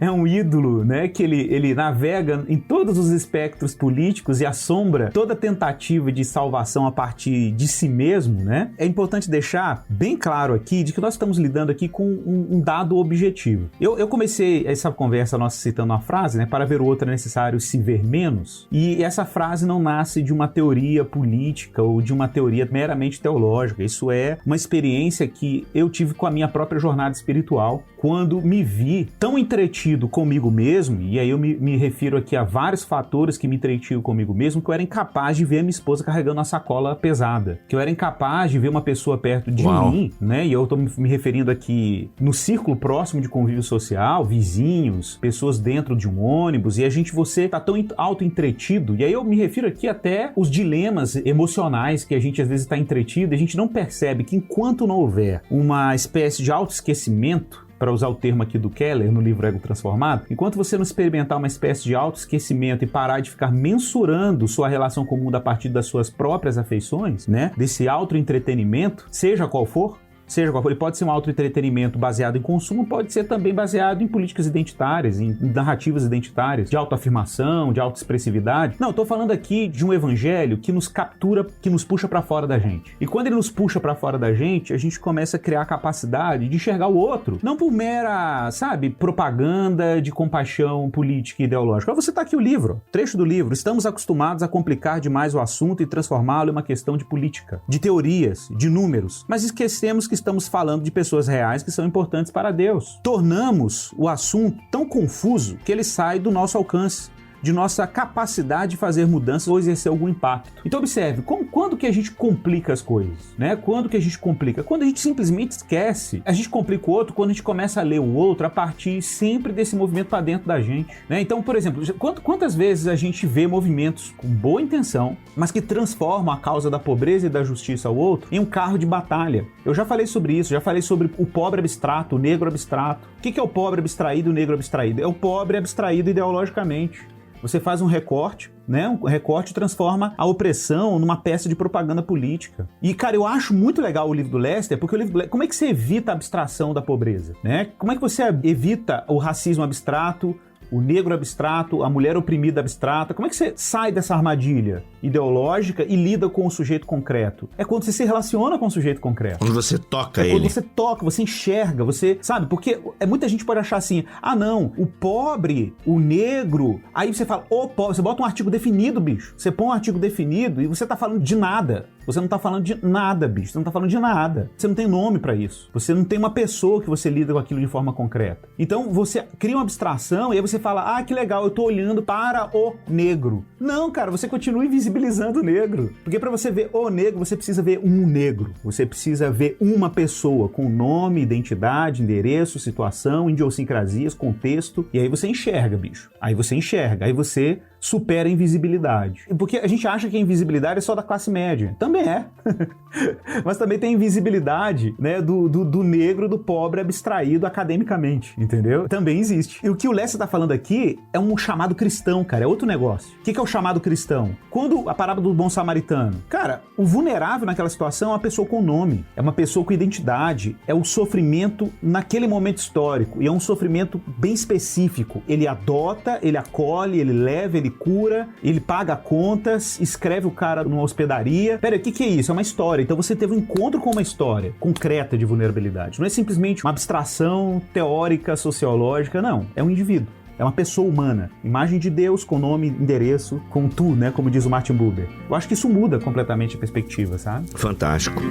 é um ídolo, né, que ele navega em todos os espectros políticos e assombra toda tentativa de salvação a partir de si mesmo, né? É importante deixar bem claro aqui de que nós estamos lidando aqui com um dado objetivo. Eu comecei essa conversa nossa citando uma frase, né? Para ver o outro é necessário se ver menos. E essa frase não nasce de uma teoria política ou de uma teoria meramente teológica. Isso é uma experiência que eu tive com a minha própria jornada espiritual, quando me vi tão entretido comigo mesmo, e aí eu me refiro aqui a vários fatores que me entretinham comigo mesmo, que eu era incapaz de ver a minha esposa carregando uma sacola pesada, que eu era incapaz de ver uma pessoa perto de mim, né, e eu tô me referindo aqui no círculo próximo de convívio social, vizinhos, pessoas dentro de um ônibus, e você tá tão auto-entretido, e aí eu me refiro aqui até os dilemas emocionais que a gente às vezes está entretido, e a gente não percebe que enquanto não houver uma espécie de autoesquecimento, para usar o termo aqui do Keller no livro Ego Transformado, enquanto você não experimentar uma espécie de autoesquecimento e parar de ficar mensurando sua relação com o mundo a partir das suas próprias afeições, né, desse autoentretenimento, seja qual for, seja qual for. Ele pode ser um autoentretenimento baseado em consumo, pode ser também baseado em políticas identitárias, em narrativas identitárias, de autoafirmação, de autoexpressividade. Não, eu tô falando aqui de um evangelho que nos captura, que nos puxa pra fora da gente. E quando ele nos puxa pra fora da gente, a gente começa a criar a capacidade de enxergar o outro, não por mera, sabe, propaganda de compaixão política e ideológica. Você tá aqui o livro, trecho do livro. Estamos acostumados a complicar demais o assunto e transformá-lo em uma questão de política, de teorias, de números. Mas esquecemos que estamos falando de pessoas reais que são importantes para Deus. Tornamos o assunto tão confuso que ele sai do nosso alcance, de nossa capacidade de fazer mudanças ou exercer algum impacto. Então observe, quando que a gente complica as coisas, né? Quando que a gente complica? Quando a gente simplesmente esquece. A gente complica o outro quando a gente começa a ler o outro a partir sempre desse movimento para dentro da gente, né? Então, por exemplo, quantas vezes a gente vê movimentos com boa intenção, mas que transformam a causa da pobreza e da justiça ao outro em um carro de batalha? Eu já falei sobre isso, já falei sobre o pobre abstrato, o negro abstrato. O que é o pobre abstraído e o negro abstraído? É o pobre abstraído ideologicamente. Você faz um recorte, né? Um recorte transforma a opressão numa peça de propaganda política. E, cara, eu acho muito legal o livro do Lester, porque o livro do Lester, como é que você evita a abstração da pobreza, né? Como é que você evita o racismo abstrato, o negro abstrato, a mulher oprimida abstrata? Como é que você sai dessa armadilha ideológica e lida com o sujeito concreto? É quando você se relaciona com o sujeito concreto. Quando você toca ele. Quando você toca, você enxerga, você... Sabe? Porque muita gente pode achar assim, ah não, o pobre, o negro... Aí você fala, o pobre, você bota um artigo definido, bicho. Você põe um artigo definido e você tá falando de nada. Você não tá falando de nada, bicho. Você não tá falando de nada. Você não tem nome pra isso. Você não tem uma pessoa que você lida com aquilo de forma concreta. Então você cria uma abstração e aí você fala, ah, que legal, eu tô olhando para o negro. Não, cara, você continua invisibilizando o negro. Porque pra você ver o negro, você precisa ver um negro. Você precisa ver uma pessoa com nome, identidade, endereço, situação, idiosincrasias, contexto. E aí você enxerga, bicho. Aí você enxerga. Aí você supera a invisibilidade. Porque a gente acha que a invisibilidade é só da classe média. Também é. Mas também tem invisibilidade, né, do negro, do pobre abstraído academicamente, entendeu? Também existe. E o que o Lester tá falando aqui é um chamado cristão, cara, é outro negócio. O que é o chamado cristão? Quando a parábola do bom samaritano, cara, o vulnerável naquela situação é uma pessoa com nome, é uma pessoa com identidade, é o sofrimento naquele momento histórico, e é um sofrimento bem específico. Ele adota, ele acolhe, ele leva, ele cura, ele paga contas, escreve o cara numa hospedaria. Pera, o que é isso? É uma história. Então você teve um encontro com uma história concreta de vulnerabilidade. Não é simplesmente uma abstração teórica, sociológica, não. É um indivíduo. É uma pessoa humana. Imagem de Deus com nome, endereço, com tu, né? Como diz o Martin Buber. Eu acho que isso muda completamente a perspectiva, sabe? Fantástico.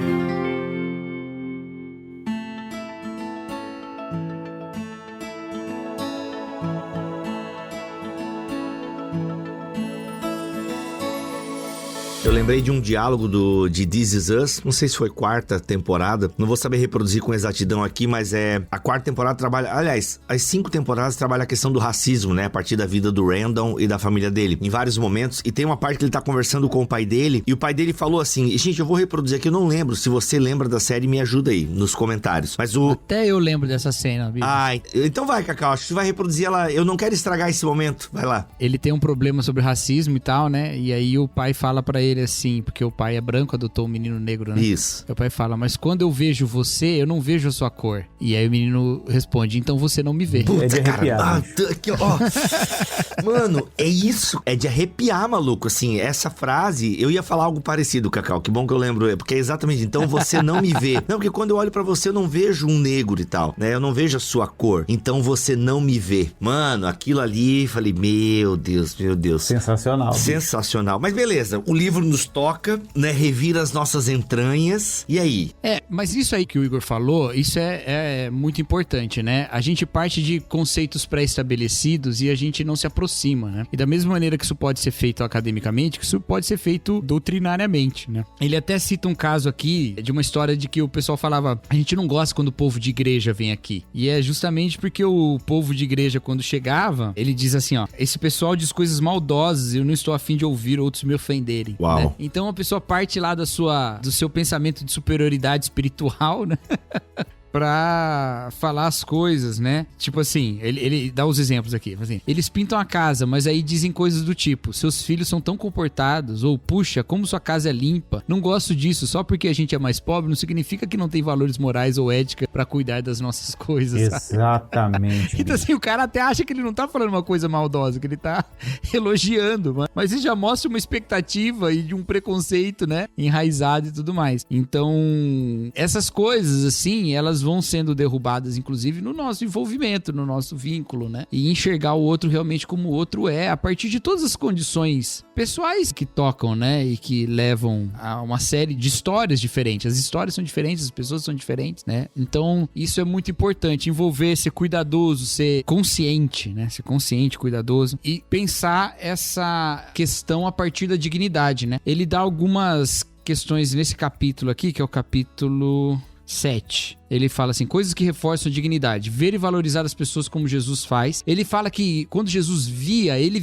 Eu lembrei de um diálogo de This Is Us, não sei se foi quarta temporada, não vou saber reproduzir com exatidão aqui, mas a quarta temporada trabalha, aliás, as 5 temporadas trabalham a questão do racismo, né, a partir da vida do Randall e da família dele, em vários momentos, e tem uma parte que ele tá conversando com o pai dele, e o pai dele falou assim, gente, eu vou reproduzir aqui, eu não lembro, se você lembra da série, me ajuda aí, nos comentários, mas Até eu lembro dessa cena, bicho. Ah, então vai, Cacau, acho que você vai reproduzir ela, eu não quero estragar esse momento, vai lá. Ele tem um problema sobre racismo e tal, né, e aí o pai fala pra ele assim, porque o pai é branco, adotou um menino negro, né? Isso. O pai fala, mas quando eu vejo você, eu não vejo a sua cor. E aí o menino responde, então você não me vê. Puta, é de arrepiar, cara, aqui, ó. Mano, é isso. É de arrepiar, maluco. Assim, essa frase, eu ia falar algo parecido, Cacau. Que bom que eu lembro. Porque é exatamente, então você não me vê. Não, porque quando eu olho pra você, eu não vejo um negro e tal, né? Eu não vejo a sua cor. Então você não me vê. Mano, aquilo ali, falei, meu Deus. Sensacional. Sensacional. Mas beleza, o livro nos toca, né? Revira as nossas entranhas. E aí? Mas isso aí que o Igor falou, isso é muito importante, né? A gente parte de conceitos pré-estabelecidos e a gente não se aproxima, né? E da mesma maneira que isso pode ser feito academicamente, que isso pode ser feito doutrinariamente, né? Ele até cita um caso aqui de uma história de que o pessoal falava, a gente não gosta quando o povo de igreja vem aqui. E é justamente porque o povo de igreja, quando chegava, ele diz assim, ó, esse pessoal diz coisas maldosas, eu não estou a fim de ouvir outros me ofenderem. Uau. Né? Então a pessoa parte lá do seu pensamento de superioridade espiritual, né? pra falar as coisas, né? Tipo assim, ele dá os exemplos aqui. Assim, eles pintam a casa, mas aí dizem coisas do tipo: seus filhos são tão comportados, ou puxa, como sua casa é limpa. Não gosto disso, só porque a gente é mais pobre não significa que não tem valores morais ou ética pra cuidar das nossas coisas. Exatamente. Então assim, o cara até acha que ele não tá falando uma coisa maldosa, que ele tá elogiando, mas isso já mostra uma expectativa e de um preconceito, né, enraizado e tudo mais. Então, essas coisas, assim, elas vão sendo derrubadas, inclusive, no nosso envolvimento, no nosso vínculo, né, e enxergar o outro realmente como o outro é, a partir de todas as condições pessoais que tocam, né, e que levam a uma série de histórias diferentes. As histórias são diferentes, as pessoas são diferentes, né, então isso é muito importante, envolver, ser cuidadoso, ser consciente, né, ser consciente, cuidadoso, e pensar essa questão a partir da dignidade, né. Ele dá algumas questões nesse capítulo aqui, que é o capítulo 7. Ele fala assim, coisas que reforçam a dignidade, ver e valorizar as pessoas como Jesus faz. Ele fala que quando Jesus via, ele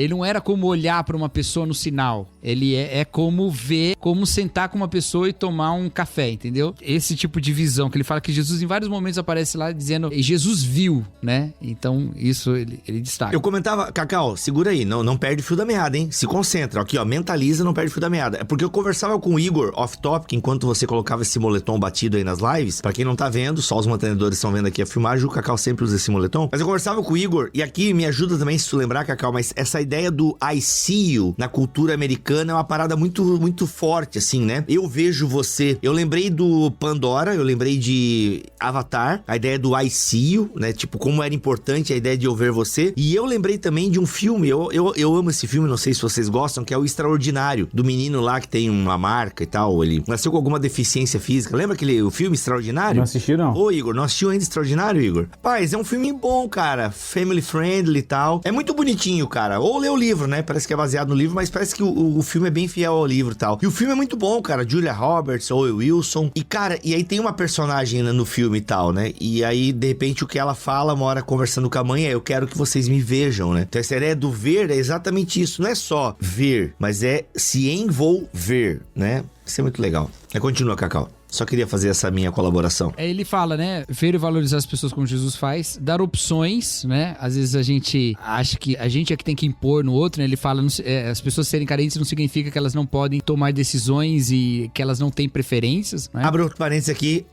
não era como olhar para uma pessoa no sinal, ele é como ver, como sentar com uma pessoa e tomar um café, entendeu? Esse tipo de visão, que ele fala que Jesus em vários momentos aparece lá dizendo, Jesus viu, né? Então isso ele destaca. Eu comentava, Cacau, segura aí, não perde o fio da meada, hein? Se concentra, aqui ó, mentaliza, não perde o fio da meada. É porque eu conversava com o Igor off-topic, enquanto você colocava esse moletom batido aí nas lives. Pra quem não tá vendo, só os mantenedores estão vendo aqui a filmagem, o Cacau sempre usa esse moletom. Mas eu conversava com o Igor, e aqui me ajuda também, se tu lembrar, Cacau, mas essa ideia do I see you na cultura americana é uma parada muito, muito forte, assim, né? Eu vejo você. Eu lembrei do Pandora, eu lembrei de Avatar, a ideia do I see you, né? Tipo, como era importante a ideia de eu ver você. E eu lembrei também de um filme, eu amo esse filme, não sei se vocês gostam, que é O Extraordinário, do menino lá que tem uma marca e tal, ele nasceu com alguma deficiência física. Lembra o filme Extraordinário? Não assisti, não. Ô, Igor, não assistiu ainda Extraordinário, Igor? Rapaz, é um filme bom, cara. Family friendly e tal. É muito bonitinho, cara. Ou lê o livro, né? Parece que é baseado no livro, mas parece que o filme é bem fiel ao livro e tal. E o filme é muito bom, cara. Julia Roberts, Owen Wilson. E, cara, e aí tem uma personagem no filme e tal, né? E aí, de repente, o que ela fala, uma hora conversando com a mãe, é: eu quero que vocês me vejam, né? Então, essa ideia do ver é exatamente isso. Não é só ver, mas é se envolver, né? Isso é muito legal. Continua, Cacau. Só queria fazer essa minha colaboração. Ele fala, né? Ver e valorizar as pessoas como Jesus faz. Dar opções, né? Às vezes a gente acha que a gente é que tem que impor no outro, né? Ele fala, as pessoas serem carentes não significa que elas não podem tomar decisões e que elas não têm preferências, né? Abre outro parênteses aqui,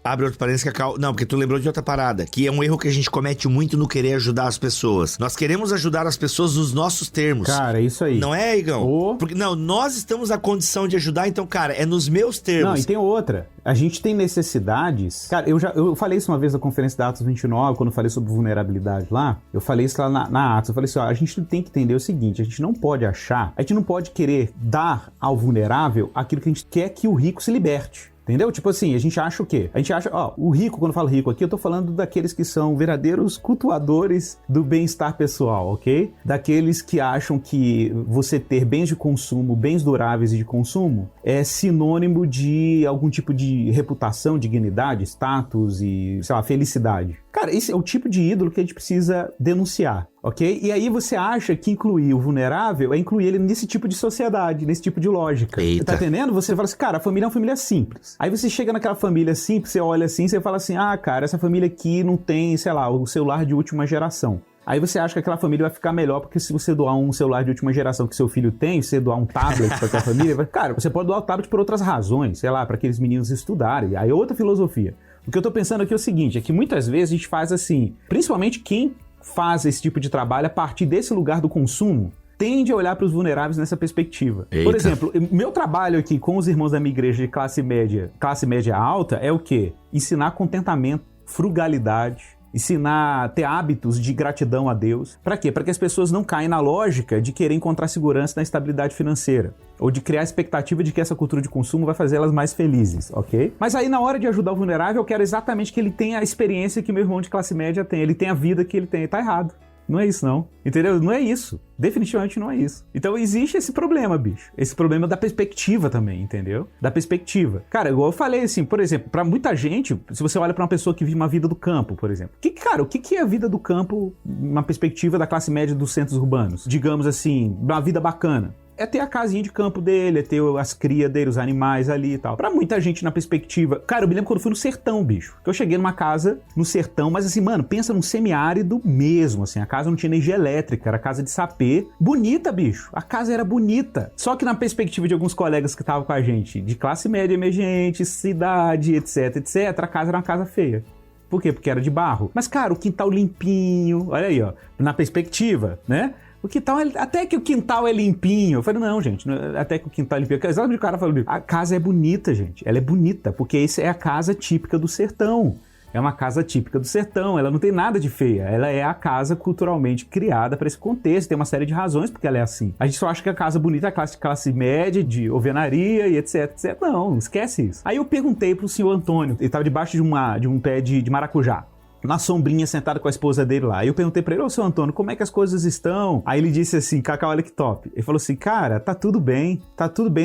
Cacau. Não, porque tu lembrou de outra parada, que é um erro que a gente comete muito no querer ajudar as pessoas. Nós queremos ajudar as pessoas nos nossos termos. Cara, isso aí. Não é, Igão? Porque, não, nós estamos na condição de ajudar, então, cara, é nos meus termos. Não, e tem outra. A gente tem necessidades... Cara, eu falei isso uma vez na conferência da Atos 29, quando eu falei sobre vulnerabilidade lá. Eu falei isso lá na Atos. Eu falei assim, ó, a gente tem que entender o seguinte, a gente não pode querer dar ao vulnerável aquilo que a gente quer que o rico se liberte. Entendeu? Tipo assim, a gente acha o quê? A gente acha, o rico, quando eu falo rico aqui, eu tô falando daqueles que são verdadeiros cultuadores do bem-estar pessoal, ok? Daqueles que acham que você ter bens de consumo, bens duráveis e de consumo, é sinônimo de algum tipo de reputação, dignidade, status e, sei lá, felicidade. Cara, esse é o tipo de ídolo que a gente precisa denunciar, ok? E aí você acha que incluir o vulnerável é incluir ele nesse tipo de sociedade, nesse tipo de lógica. Eita. Você tá entendendo? Você fala assim, cara, a família é uma família simples. Aí você chega naquela família simples, você olha assim, você fala assim, cara, essa família aqui não tem, sei lá, o celular de última geração. Aí você acha que aquela família vai ficar melhor, porque se você doar um celular de última geração que seu filho tem, se você doar um tablet para aquela família, cara, você pode doar o tablet por outras razões, sei lá, para aqueles meninos estudarem. Aí é outra filosofia. O que eu tô pensando aqui é o seguinte, é que muitas vezes a gente faz assim, principalmente quem faz esse tipo de trabalho a partir desse lugar do consumo, tende a olhar para os vulneráveis nessa perspectiva. Eita. Por exemplo, meu trabalho aqui com os irmãos da minha igreja de classe média alta é o quê? Ensinar contentamento, frugalidade, ensinar a ter hábitos de gratidão a Deus. Para quê? Para que as pessoas não caem na lógica de querer encontrar segurança na estabilidade financeira. Ou de criar a expectativa de que essa cultura de consumo vai fazer elas mais felizes, ok? Mas aí na hora de ajudar o vulnerável, eu quero exatamente que ele tenha a experiência que meu irmão de classe média tem. Ele tem a vida que ele tem. Tá errado. Não é isso, não. Entendeu? Não é isso. Definitivamente não é isso. Então existe esse problema, bicho. Esse problema da perspectiva também, entendeu? Da perspectiva. Cara, igual eu falei assim, por exemplo, pra muita gente, se você olha pra uma pessoa que vive uma vida do campo, por exemplo. O que é a vida do campo na perspectiva da classe média dos centros urbanos? Digamos assim, uma vida bacana. é ter a casinha de campo dele, é ter as crias dele, os animais ali e tal. Pra muita gente, na perspectiva... Cara, eu me lembro quando eu fui no sertão, bicho. Que eu cheguei numa casa no sertão, mas assim, mano, pensa num semiárido mesmo, assim. A casa não tinha energia elétrica, era casa de sapê. Bonita, bicho. A casa era bonita. Só que na perspectiva de alguns colegas que estavam com a gente, de classe média emergente, cidade, etc, a casa era uma casa feia. Por quê? Porque era de barro. Mas, cara, o quintal limpinho, olha aí, ó, na perspectiva, né? O quintal, até que o quintal é limpinho. Eu falei, não, gente, até que o quintal é limpinho. Exatamente o cara falou, a casa é bonita, gente. Ela é bonita, porque essa é a casa típica do sertão. É uma casa típica do sertão, ela não tem nada de feia. Ela é a casa culturalmente criada para esse contexto. Tem uma série de razões porque ela é assim. A gente só acha que a casa bonita é a classe média, de alvenaria e etc. Não, esquece isso. Aí eu perguntei pro senhor Antônio, ele estava debaixo de um pé de maracujá, na sombrinha, sentado com a esposa dele lá. Aí eu perguntei pra ele, ô, seu Antônio, como é que as coisas estão? Aí ele disse assim, Cacau, olha que top. Ele falou assim, cara, tá tudo bem,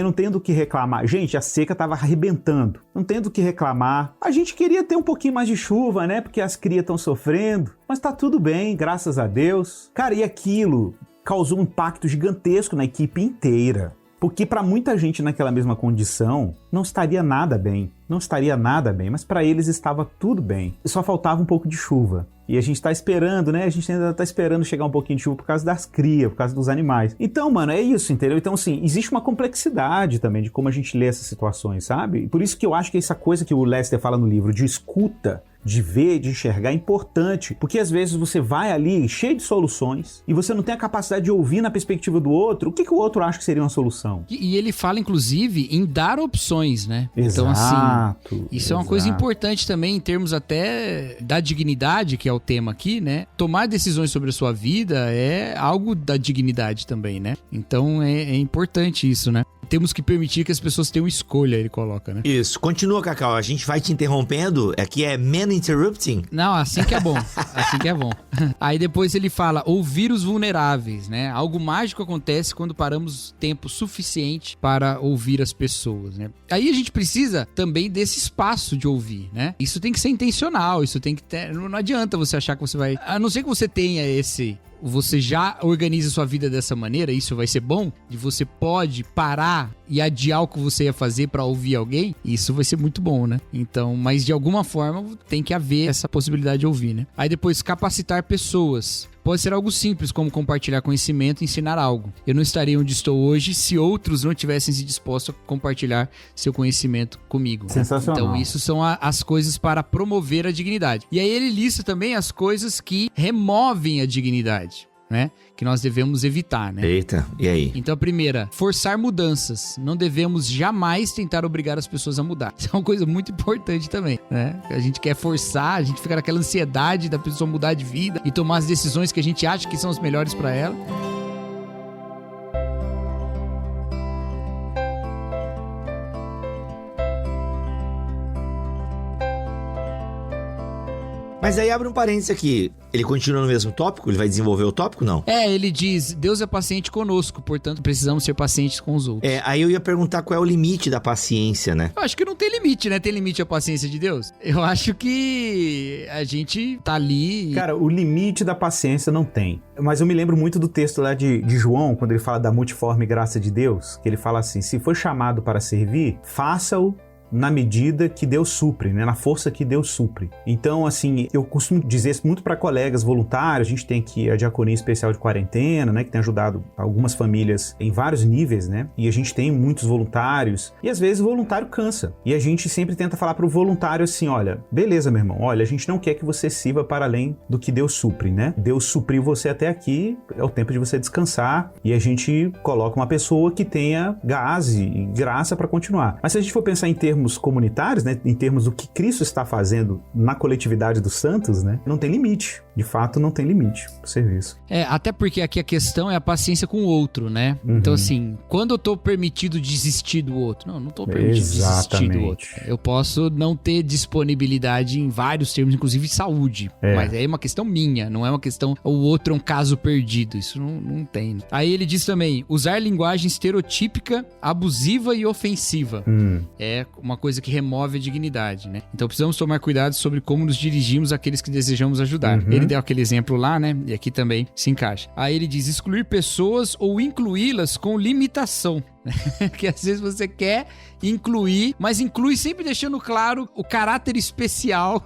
não tem do que reclamar. Gente, a seca tava arrebentando, não tem do que reclamar. A gente queria ter um pouquinho mais de chuva, né, porque as crias estão sofrendo, mas tá tudo bem, graças a Deus. Cara, e aquilo causou um impacto gigantesco na equipe inteira. Porque para muita gente naquela mesma condição, não estaria nada bem, mas para eles estava tudo bem. Só faltava um pouco de chuva. E a gente tá esperando, né? A gente ainda tá esperando chegar um pouquinho de chuva por causa das crias, por causa dos animais. Então, mano, é isso, entendeu? Então, assim, existe uma complexidade também de como a gente lê essas situações, sabe? Por isso que eu acho que essa coisa que o Lester fala no livro, de escuta, de ver, de enxergar, é importante. Porque às vezes você vai ali cheio de soluções e você não tem a capacidade de ouvir na perspectiva do outro o que o outro acha que seria uma solução. E ele fala, inclusive, em dar opções, né? Exato, então, assim, isso é uma coisa importante também em termos até da dignidade, que é o tema aqui, né? Tomar decisões sobre a sua vida é algo da dignidade também, né? Então, é importante isso, né? Temos que permitir que as pessoas tenham escolha, ele coloca, né? Isso. Continua, Cacau. A gente vai te interrompendo. Aqui é Man Interrupting. Não, assim que é bom. Assim que é bom. Aí depois ele fala, ouvir os vulneráveis, né? Algo mágico acontece quando paramos tempo suficiente para ouvir as pessoas, né? Aí a gente precisa também desse espaço de ouvir, né? Isso tem que ser intencional, isso tem que ter... Não adianta você achar que você vai... A não ser que você tenha você já organiza sua vida dessa maneira, isso vai ser bom, e você pode parar e adiar o que você ia fazer pra ouvir alguém, isso vai ser muito bom, né? Então, mas de alguma forma tem que haver essa possibilidade de ouvir, né? Aí depois, capacitar pessoas. Pode ser algo simples, como compartilhar conhecimento e ensinar algo. Eu não estaria onde estou hoje se outros não tivessem se disposto a compartilhar seu conhecimento comigo. Sensacional. Então, isso são as coisas para promover a dignidade. E aí ele lista também as coisas que removem a dignidade, né? Que nós devemos evitar, né? Eita, e aí? Então, a primeira, forçar mudanças. Não devemos jamais tentar obrigar as pessoas a mudar. Isso é uma coisa muito importante também, né? A gente quer forçar, a gente fica naquela ansiedade da pessoa mudar de vida e tomar as decisões que a gente acha que são as melhores para ela. Mas aí abre um parênteses aqui. Ele continua no mesmo tópico? Ele vai desenvolver o tópico, não? Ele diz, Deus é paciente conosco, portanto precisamos ser pacientes com os outros. Aí eu ia perguntar qual é o limite da paciência, né? Eu acho que não tem limite, né? Tem limite a paciência de Deus? Eu acho que a gente tá ali... Cara, o limite da paciência não tem. Mas eu me lembro muito do texto lá de João, quando ele fala da multiforme graça de Deus, que ele fala assim, se foi chamado para servir, faça-o na medida que Deus supre, né? Na força que Deus supre. Então, assim, eu costumo dizer isso muito para colegas voluntários. A gente tem aqui a Diaconia Especial de Quarentena, né? Que tem ajudado algumas famílias em vários níveis, né? E a gente tem muitos voluntários. E às vezes o voluntário cansa. E a gente sempre tenta falar pro voluntário assim, olha, beleza, meu irmão, olha, a gente não quer que você sirva para além do que Deus supre, né? Deus supriu você até aqui, é o tempo de você descansar. E a gente coloca uma pessoa que tenha gás e graça para continuar. Mas se a gente for pensar em termos comunitários, né, em termos do que Cristo está fazendo na coletividade dos santos, né, não tem limite. De fato, não tem limite pro serviço. Até porque aqui a questão é a paciência com o outro, né? Uhum. Então, assim, quando eu tô permitido desistir do outro? Não tô permitido desistir do outro. Eu posso não ter disponibilidade em vários termos, inclusive saúde. Mas é uma questão minha, não é uma questão... O outro é um caso perdido. Isso não tem. Aí ele diz também, usar linguagem estereotípica, abusiva e ofensiva. É uma uma coisa que remove a dignidade, né? Então precisamos tomar cuidado sobre como nos dirigimos àqueles que desejamos ajudar. Ele deu aquele exemplo lá, né? E aqui também se encaixa. Aí ele diz excluir pessoas ou incluí-las com limitação. Que às vezes você quer incluir, mas inclui sempre deixando claro o caráter especial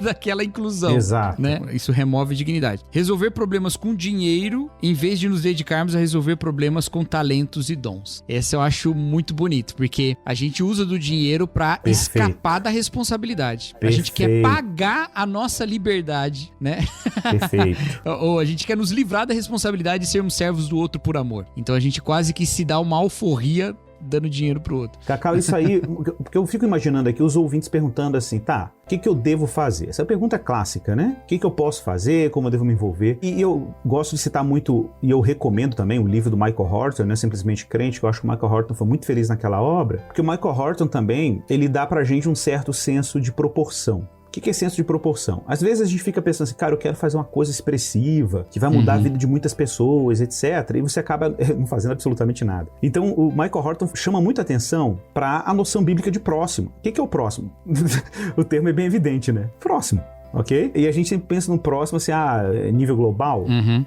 daquela inclusão. Exato. Né? Isso remove dignidade. Resolver problemas com dinheiro em vez de nos dedicarmos a resolver problemas com talentos e dons. Essa eu acho muito bonito, porque a gente usa do dinheiro pra escapar da responsabilidade. A gente quer pagar a nossa liberdade, né? Perfeito. Ou a gente quer nos livrar da responsabilidade de sermos servos do outro por amor. Então a gente quase que se dá uma alforria dando dinheiro pro outro. Cacau, isso aí, porque eu fico imaginando aqui os ouvintes perguntando assim, tá, o que eu devo fazer? Essa pergunta é clássica, né? O que eu posso fazer? Como eu devo me envolver? E eu gosto de citar muito, e eu recomendo também o livro do Michael Horton, né? Simplesmente Crente, que eu acho que o Michael Horton foi muito feliz naquela obra, porque o Michael Horton também, ele dá pra gente um certo senso de proporção. O que é senso de proporção? Às vezes a gente fica pensando assim, cara, eu quero fazer uma coisa expressiva, que vai mudar a vida de muitas pessoas, etc. E você acaba não fazendo absolutamente nada. Então o Michael Horton chama muita atenção para a noção bíblica de próximo. O que é o próximo? O termo é bem evidente, né? Próximo. Ok? E a gente sempre pensa no próximo assim, nível global.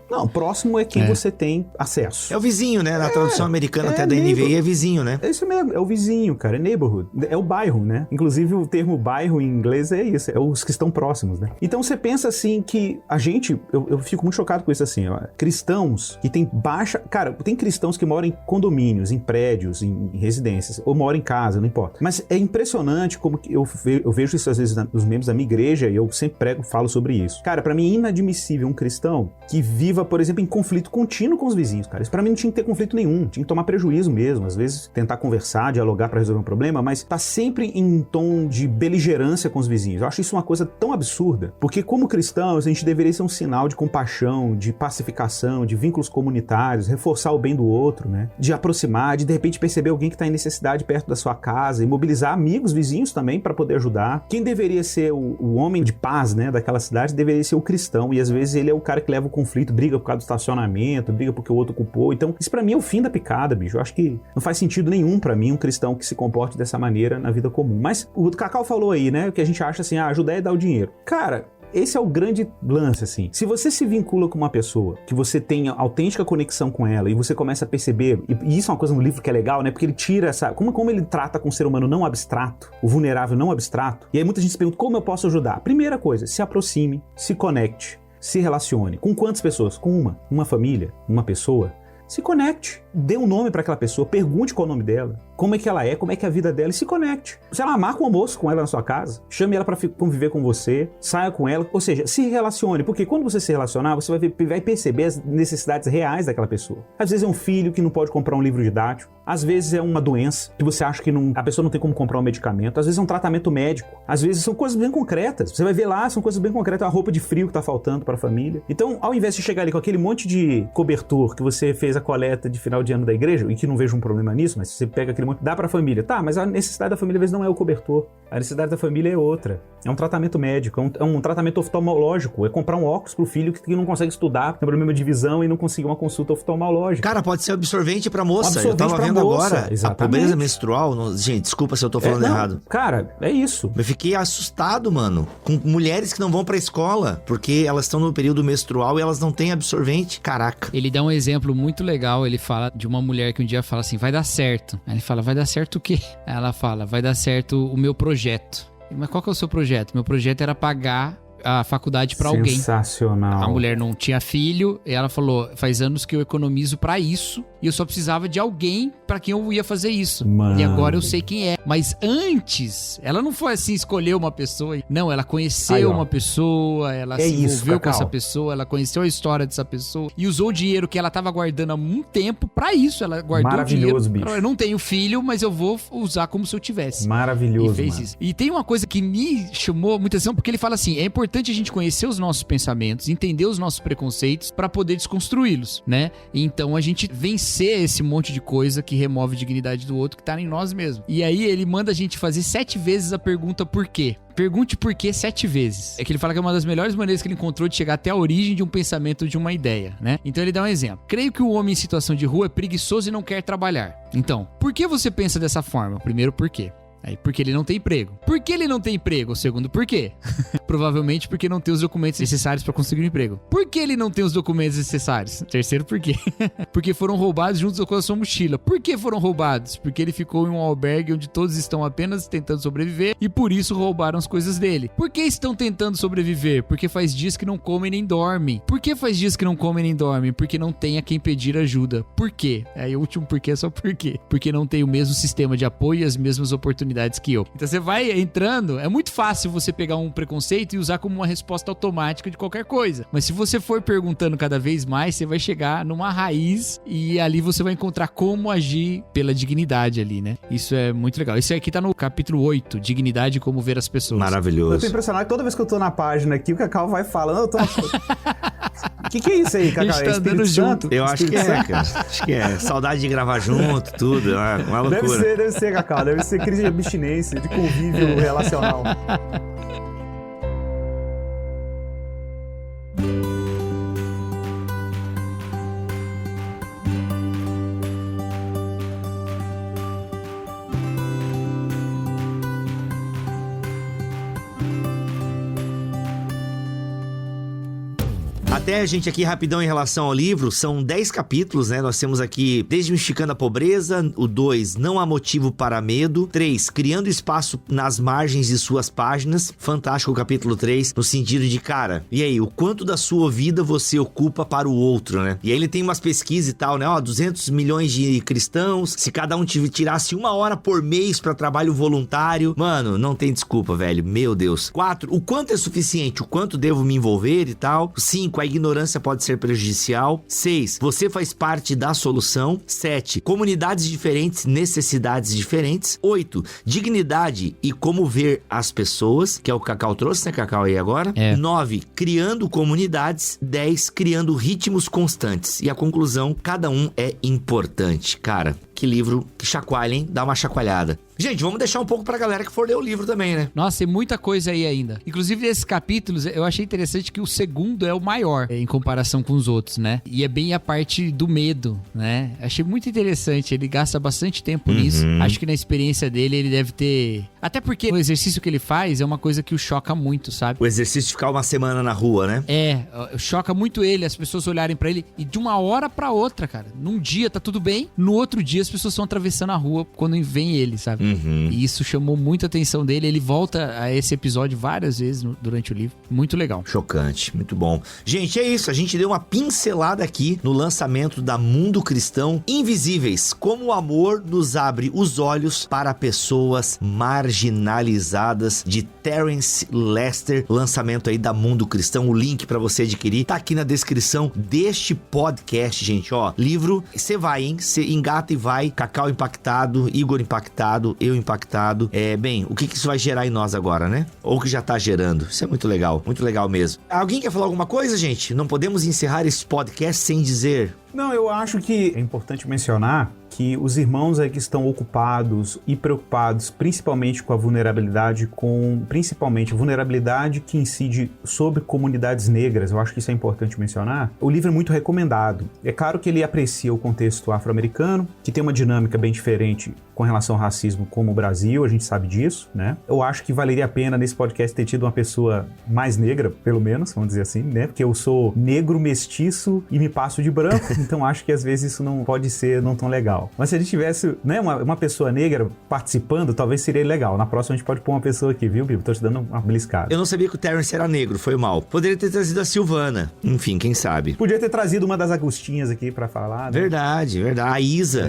Não, próximo é quem você tem acesso. É o vizinho, né? Na tradução americana até da NVI é vizinho, né? É isso mesmo, é o vizinho, cara, é neighborhood, é o bairro, né? Inclusive o termo bairro em inglês é isso, é os que estão próximos, né? Então você pensa assim que a gente, eu fico muito chocado com isso assim, ó, cristãos que tem baixa, cara, tem cristãos que moram em condomínios, em prédios, em residências, ou moram em casa, não importa. Mas é impressionante como que eu vejo isso às vezes nos membros da minha igreja e eu sempre falo sobre isso. Cara, pra mim é inadmissível um cristão que viva, por exemplo, em conflito contínuo com os vizinhos, cara. Isso pra mim não tinha que ter conflito nenhum, tinha que tomar prejuízo mesmo, às vezes tentar conversar, dialogar pra resolver um problema, mas tá sempre em um tom de beligerância com os vizinhos. Eu acho isso uma coisa tão absurda, porque como cristãos a gente deveria ser um sinal de compaixão, de pacificação, de vínculos comunitários, reforçar o bem do outro, né? De aproximar, de repente perceber alguém que tá em necessidade perto da sua casa e mobilizar amigos, vizinhos também pra poder ajudar. Quem deveria ser o homem de paz, né, daquela cidade deveria ser o cristão, e às vezes ele é o cara que leva o conflito, briga por causa do estacionamento, briga porque o outro ocupou. Então isso pra mim é o fim da picada, bicho. Eu acho que não faz sentido nenhum pra mim um cristão que se comporte dessa maneira na vida comum. Mas o Cacau falou aí, né, que a gente acha assim, ajudar é dar o dinheiro. Cara, esse é o grande lance, assim. Se você se vincula com uma pessoa, que você tem autêntica conexão com ela, e você começa a perceber, e isso é uma coisa no livro que é legal, né? Porque ele tira essa... Como ele trata com o ser humano não abstrato, o vulnerável não abstrato, e aí muita gente se pergunta, como eu posso ajudar? Primeira coisa, se aproxime, se conecte, se relacione. Com quantas pessoas? Com uma família, uma pessoa. Se conecte, dê um nome para aquela pessoa, pergunte qual é o nome dela, como é que ela é, como é que é a vida dela, e se conecte. Sei lá, marca um almoço com ela na sua casa, chame ela para conviver com você, saia com ela, ou seja, se relacione, porque quando você se relacionar, você vai perceber as necessidades reais daquela pessoa. Às vezes é um filho que não pode comprar um livro didático, às vezes é uma doença que você acha que a pessoa não tem como comprar um medicamento, às vezes é um tratamento médico, às vezes são coisas bem concretas. Você vai ver lá, são coisas bem concretas, a roupa de frio que tá faltando para a família. Então, ao invés de chegar ali com aquele monte de cobertor que você fez a coleta de final de ano da igreja, e que não vejo um problema nisso, mas você pega aquele monte, dá pra família. Tá, mas a necessidade da família às vezes não é o cobertor. A necessidade da família é outra. É um tratamento médico, é um tratamento oftalmológico, é comprar um óculos pro filho que não consegue estudar, tem problema de visão e não conseguiu uma consulta oftalmológica. Cara, pode ser absorvente pra moça. Absorvente eu tava vendo moça, agora exatamente. A pobreza menstrual. Gente, desculpa se eu tô falando errado. Cara, é isso. Eu fiquei assustado, mano, com mulheres que não vão pra escola, porque elas estão no período menstrual e elas não têm absorvente. Caraca. Ele dá um exemplo muito legal, ele fala de uma mulher que um dia fala assim, vai dar certo. Aí ele fala, vai dar certo o quê? Aí ela fala, vai dar certo o meu projeto. Mas qual que é o seu projeto? Meu projeto era pagar a faculdade pra alguém. Sensacional. A mulher não tinha filho e ela falou, faz anos que eu economizo pra isso e eu só precisava de alguém pra quem eu ia fazer isso. Mano. E agora eu sei quem é. Mas antes, ela não foi assim escolher uma pessoa. Não, ela conheceu uma pessoa, ela se envolveu com essa pessoa, ela conheceu a história dessa pessoa e usou o dinheiro que ela tava guardando há muito tempo pra isso. Ela guardou o dinheiro. Maravilhoso, bicho. Eu não tenho filho, mas eu vou usar como se eu tivesse. Maravilhoso, E fez mano. isso. E tem uma coisa que me chamou muita atenção, porque ele fala assim, é importante a gente conhecer os nossos pensamentos, entender os nossos preconceitos pra poder desconstruí-los, né? Então a gente vencer esse monte de coisa que remove a dignidade do outro, que tá em nós mesmos. E aí ele manda a gente fazer 7 vezes a pergunta por quê. Pergunte por quê 7 vezes. É que ele fala que é uma das melhores maneiras que ele encontrou de chegar até a origem de um pensamento, de uma ideia, né? Então ele dá um exemplo. Creio que o homem em situação de rua é preguiçoso e não quer trabalhar. Então, por que você pensa dessa forma? Primeiro, por quê? Aí, porque ele não tem emprego. Por que ele não tem emprego? O segundo porquê. Provavelmente porque não tem os documentos necessários pra conseguir um emprego. Por que ele não tem os documentos necessários? Terceiro porquê. Porque foram roubados juntos com a sua mochila. Por que foram roubados? Porque ele ficou em um albergue onde todos estão apenas tentando sobreviver e por isso roubaram as coisas dele. Por que estão tentando sobreviver? Porque faz dias que não comem nem dormem. Por que faz dias que não comem nem dormem? Porque não tem a quem pedir ajuda. Por quê? Aí o último porquê é só por quê. Porque não tem o mesmo sistema de apoio e as mesmas oportunidades que eu. Então você vai entrando, é muito fácil você pegar um preconceito e usar como uma resposta automática de qualquer coisa. Mas se você for perguntando cada vez mais, você vai chegar numa raiz e ali você vai encontrar como agir pela dignidade ali, né? Isso é muito legal. Isso aqui tá no capítulo 8, Dignidade e Como Ver as Pessoas. Maravilhoso. Eu tô impressionado, toda vez que eu tô na página aqui, o Cacau vai falando, eu tô... O que é isso aí, Cacau? A gente tá É andando Espírito junto. Santo? Eu acho que Espírito é, Santo? cara. Acho que é. Saudade de gravar junto, tudo. É uma loucura. Deve ser, Cacau. Deve ser crise de abstinência, de convívio relacional. Até a gente aqui, rapidão em relação ao livro, são 10 capítulos, né? Nós temos aqui Desmistificando a Pobreza, o 2, Não Há Motivo para Medo, 3, Criando Espaço nas Margens de Suas Páginas, fantástico o capítulo 3, no sentido de, cara, e aí, o quanto da sua vida você ocupa para o outro, né? E aí ele tem umas pesquisas e tal, né? Ó, 200 milhões de cristãos, se cada um tirasse 1 hora por mês para trabalho voluntário, mano, não tem desculpa, velho, meu Deus. 4, o quanto é suficiente, o quanto devo me envolver e tal. 5, a ignorância pode ser prejudicial. 6, você faz parte da solução. 7, comunidades diferentes, necessidades diferentes. 8, dignidade e como ver as pessoas, que é o Cacau trouxe, né, Cacau, aí agora? 9, criando comunidades. 10, criando ritmos constantes. E a conclusão, cada um é importante. Cara, que livro que chacoalha, hein? Dá uma chacoalhada. Gente, vamos deixar um pouco pra galera que for ler o livro também, né? Nossa, tem muita coisa aí ainda. Inclusive, desses capítulos, eu achei interessante que o segundo é o maior em comparação com os outros, né? E é bem a parte do medo, né? Achei muito interessante. Ele gasta bastante tempo nisso. Acho que na experiência dele, ele deve ter... Até porque o exercício que ele faz é uma coisa que o choca muito, sabe? O exercício de ficar uma semana na rua, né? Choca muito ele, as pessoas olharem pra ele e de uma hora pra outra, cara. Num dia tá tudo bem, no outro dia as pessoas estão atravessando a rua quando vem ele, sabe? E isso chamou muita atenção dele. Ele volta a esse episódio várias vezes durante o livro. Muito legal. Chocante, muito bom. Gente, é isso. A gente deu uma pincelada aqui no lançamento da Mundo Cristão Invisíveis. Como o amor nos abre os olhos para pessoas marginalizadas, de Terence Lester. Lançamento aí da Mundo Cristão. O link para você adquirir tá aqui na descrição deste podcast, gente. Ó, livro, você vai, hein? Você engata e vai. Cacau impactado, Igor impactado, eu impactado. Bem, o que isso vai gerar em nós agora, né? Ou que já tá gerando. Isso é muito legal mesmo. Alguém quer falar alguma coisa, gente? Não podemos encerrar esse podcast sem dizer... Não, eu acho que é importante mencionar que os irmãos aí que estão ocupados e preocupados principalmente com a vulnerabilidade, principalmente a vulnerabilidade que incide sobre comunidades negras, eu acho que isso é importante mencionar. O livro é muito recomendado. É claro que ele aprecia o contexto afro-americano, que tem uma dinâmica bem diferente com relação ao racismo como o Brasil, a gente sabe disso, né? Eu acho que valeria a pena nesse podcast ter tido uma pessoa mais negra, pelo menos, vamos dizer assim, né? Porque eu sou negro, mestiço e me passo de branco, então acho que às vezes isso não pode ser não tão legal. Mas se a gente tivesse, né, uma pessoa negra participando, talvez seria legal. Na próxima a gente pode pôr uma pessoa aqui, viu, Bibo? Tô te dando uma beliscada. Eu não sabia que o Terence era negro, foi mal. Poderia ter trazido a Silvana. Enfim, quem sabe. Podia ter trazido uma das Agostinhas aqui pra falar, né? Verdade. A Isa.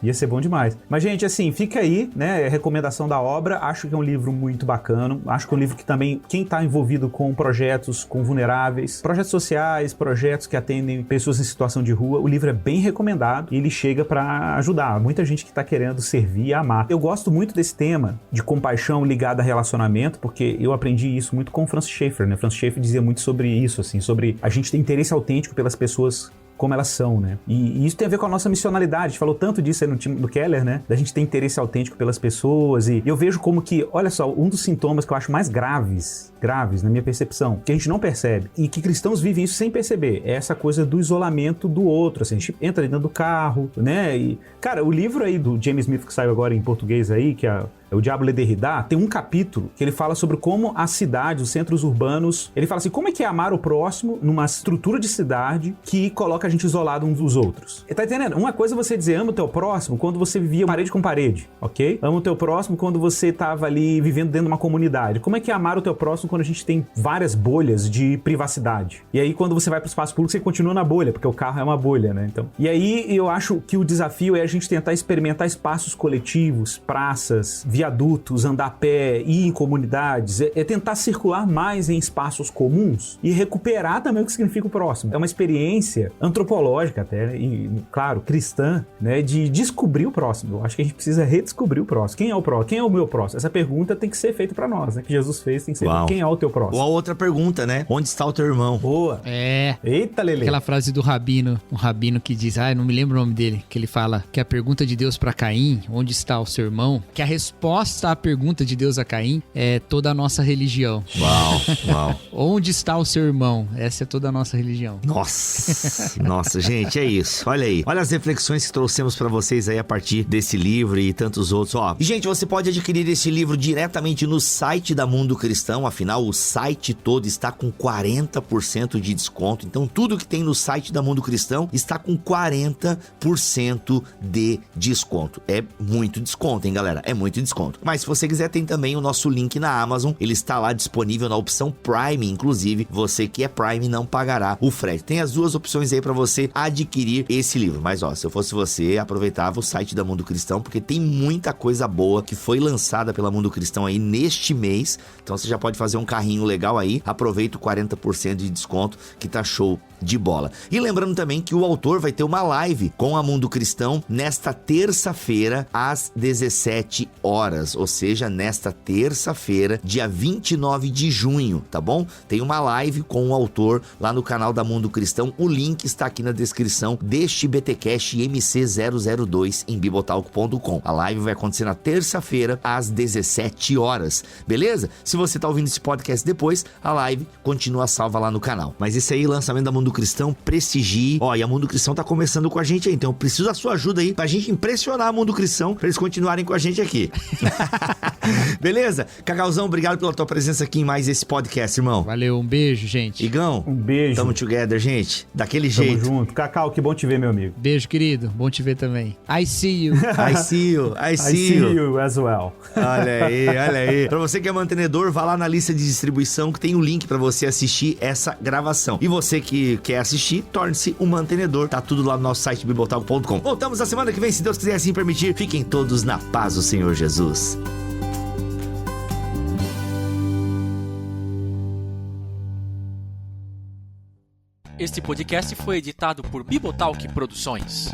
Ia ser bom demais. Mas, gente, assim, fica aí, né, recomendação da obra. Acho que é um livro muito bacana. Acho que é um livro que também, quem tá envolvido com projetos com vulneráveis, projetos sociais, projetos que atendem pessoas em situação de rua, o livro é bem recomendado e ele chega pra ajudar. Muita gente que tá querendo servir e amar. Eu gosto muito desse tema de compaixão ligada a relacionamento, porque eu aprendi isso muito com o Francis Schaeffer, né? Francis Schaeffer dizia muito sobre isso, assim, sobre a gente ter interesse autêntico pelas pessoas como elas são, né? E isso tem a ver com a nossa missionalidade. A gente falou tanto disso aí no time do Keller, né? Da gente ter interesse autêntico pelas pessoas. E eu vejo como que, olha só, um dos sintomas que eu acho mais graves na minha percepção, que a gente não percebe, e que cristãos vivem isso sem perceber, é essa coisa do isolamento do outro, assim, a gente entra dentro do carro, né? E, cara, o livro aí do James Smith que saiu agora em português aí, que é o Diabo Le Derrida, tem um capítulo que ele fala sobre como as cidades, os centros urbanos, ele fala assim, como é que é amar o próximo numa estrutura de cidade que coloca a gente isolado uns dos outros. Tá entendendo? Uma coisa é você dizer ama o teu próximo quando você vivia parede com parede, ok? Ama o teu próximo quando você tava ali vivendo dentro de uma comunidade. Como é que é amar o teu próximo quando a gente tem várias bolhas de privacidade? E aí quando você vai pro espaço público, você continua na bolha, porque o carro é uma bolha, né? Então, e aí eu acho que o desafio é a gente tentar experimentar espaços coletivos, praças, viadutos, andar a pé, ir em comunidades, é tentar circular mais em espaços comuns e recuperar também o que significa o próximo. É uma experiência antropológica até, né? E, claro, cristã, né? De descobrir o próximo. Eu acho que a gente precisa redescobrir o próximo. Quem é o próximo? Quem é o meu próximo? Essa pergunta tem que ser feita pra nós, né? Que Jesus fez, tem que ser feita. Quem é o teu próximo? Ou a outra pergunta, né? Onde está o teu irmão? Boa. Eita, Lelê. Aquela frase do Rabino, um Rabino que diz, eu não me lembro o nome dele, que ele fala que a pergunta de Deus pra Caim, onde está o seu irmão, que a resposta à pergunta de Deus a Caim é toda a nossa religião. Uau. Onde está o seu irmão? Essa é toda a nossa religião. Nossa, gente, é isso. Olha aí. Olha as reflexões que trouxemos pra vocês aí a partir desse livro e tantos outros. E, gente, você pode adquirir esse livro diretamente no site da Mundo Cristão. Afinal, o site todo está com 40% de desconto. Então, tudo que tem no site da Mundo Cristão está com 40% de desconto. É muito desconto, hein, galera? É muito desconto. Mas se você quiser, tem também o nosso link na Amazon. Ele está lá disponível na opção Prime. Inclusive, você que é Prime não pagará o frete. Tem as duas opções aí para você adquirir esse livro. Mas, se eu fosse você, aproveitava o site da Mundo Cristão, porque tem muita coisa boa que foi lançada pela Mundo Cristão aí neste mês. Então, você já pode fazer um carrinho legal aí. Aproveita o 40% de desconto, que tá show de bola. E lembrando também que o autor vai ter uma live com a Mundo Cristão nesta terça-feira às 17 horas, ou seja, nesta terça-feira, dia 29 de junho, tá bom? Tem uma live com o autor lá no canal da Mundo Cristão. O link está aqui na descrição deste BTcast MC002 em bibotalk.com. A live vai acontecer na terça-feira às 17 horas, beleza? Se você tá ouvindo esse podcast depois, a live continua salva lá no canal. Mas esse aí, lançamento da Mundo Cristão, prestigie. E a Mundo Cristão tá começando com a gente aí, então eu preciso da sua ajuda aí pra gente impressionar a Mundo Cristão, pra eles continuarem com a gente aqui. Beleza? Cacauzão, obrigado pela tua presença aqui em mais esse podcast, irmão. Valeu, um beijo, gente. Igão, um beijo. Tamo together, gente. Daquele jeito. Tamo junto. Cacau, que bom te ver, meu amigo. Beijo, querido. Bom te ver também. I see you. I see you. I see you as well. Olha aí. Pra você que é mantenedor, vá lá na lista de distribuição que tem o link pra você assistir essa gravação. E você que quer assistir, torne-se um mantenedor. Tá tudo lá no nosso site bibotalk.com. Voltamos na semana que vem, se Deus quiser assim permitir. Fiquem todos na paz do Senhor Jesus. Este podcast foi editado por Bibotalk Produções.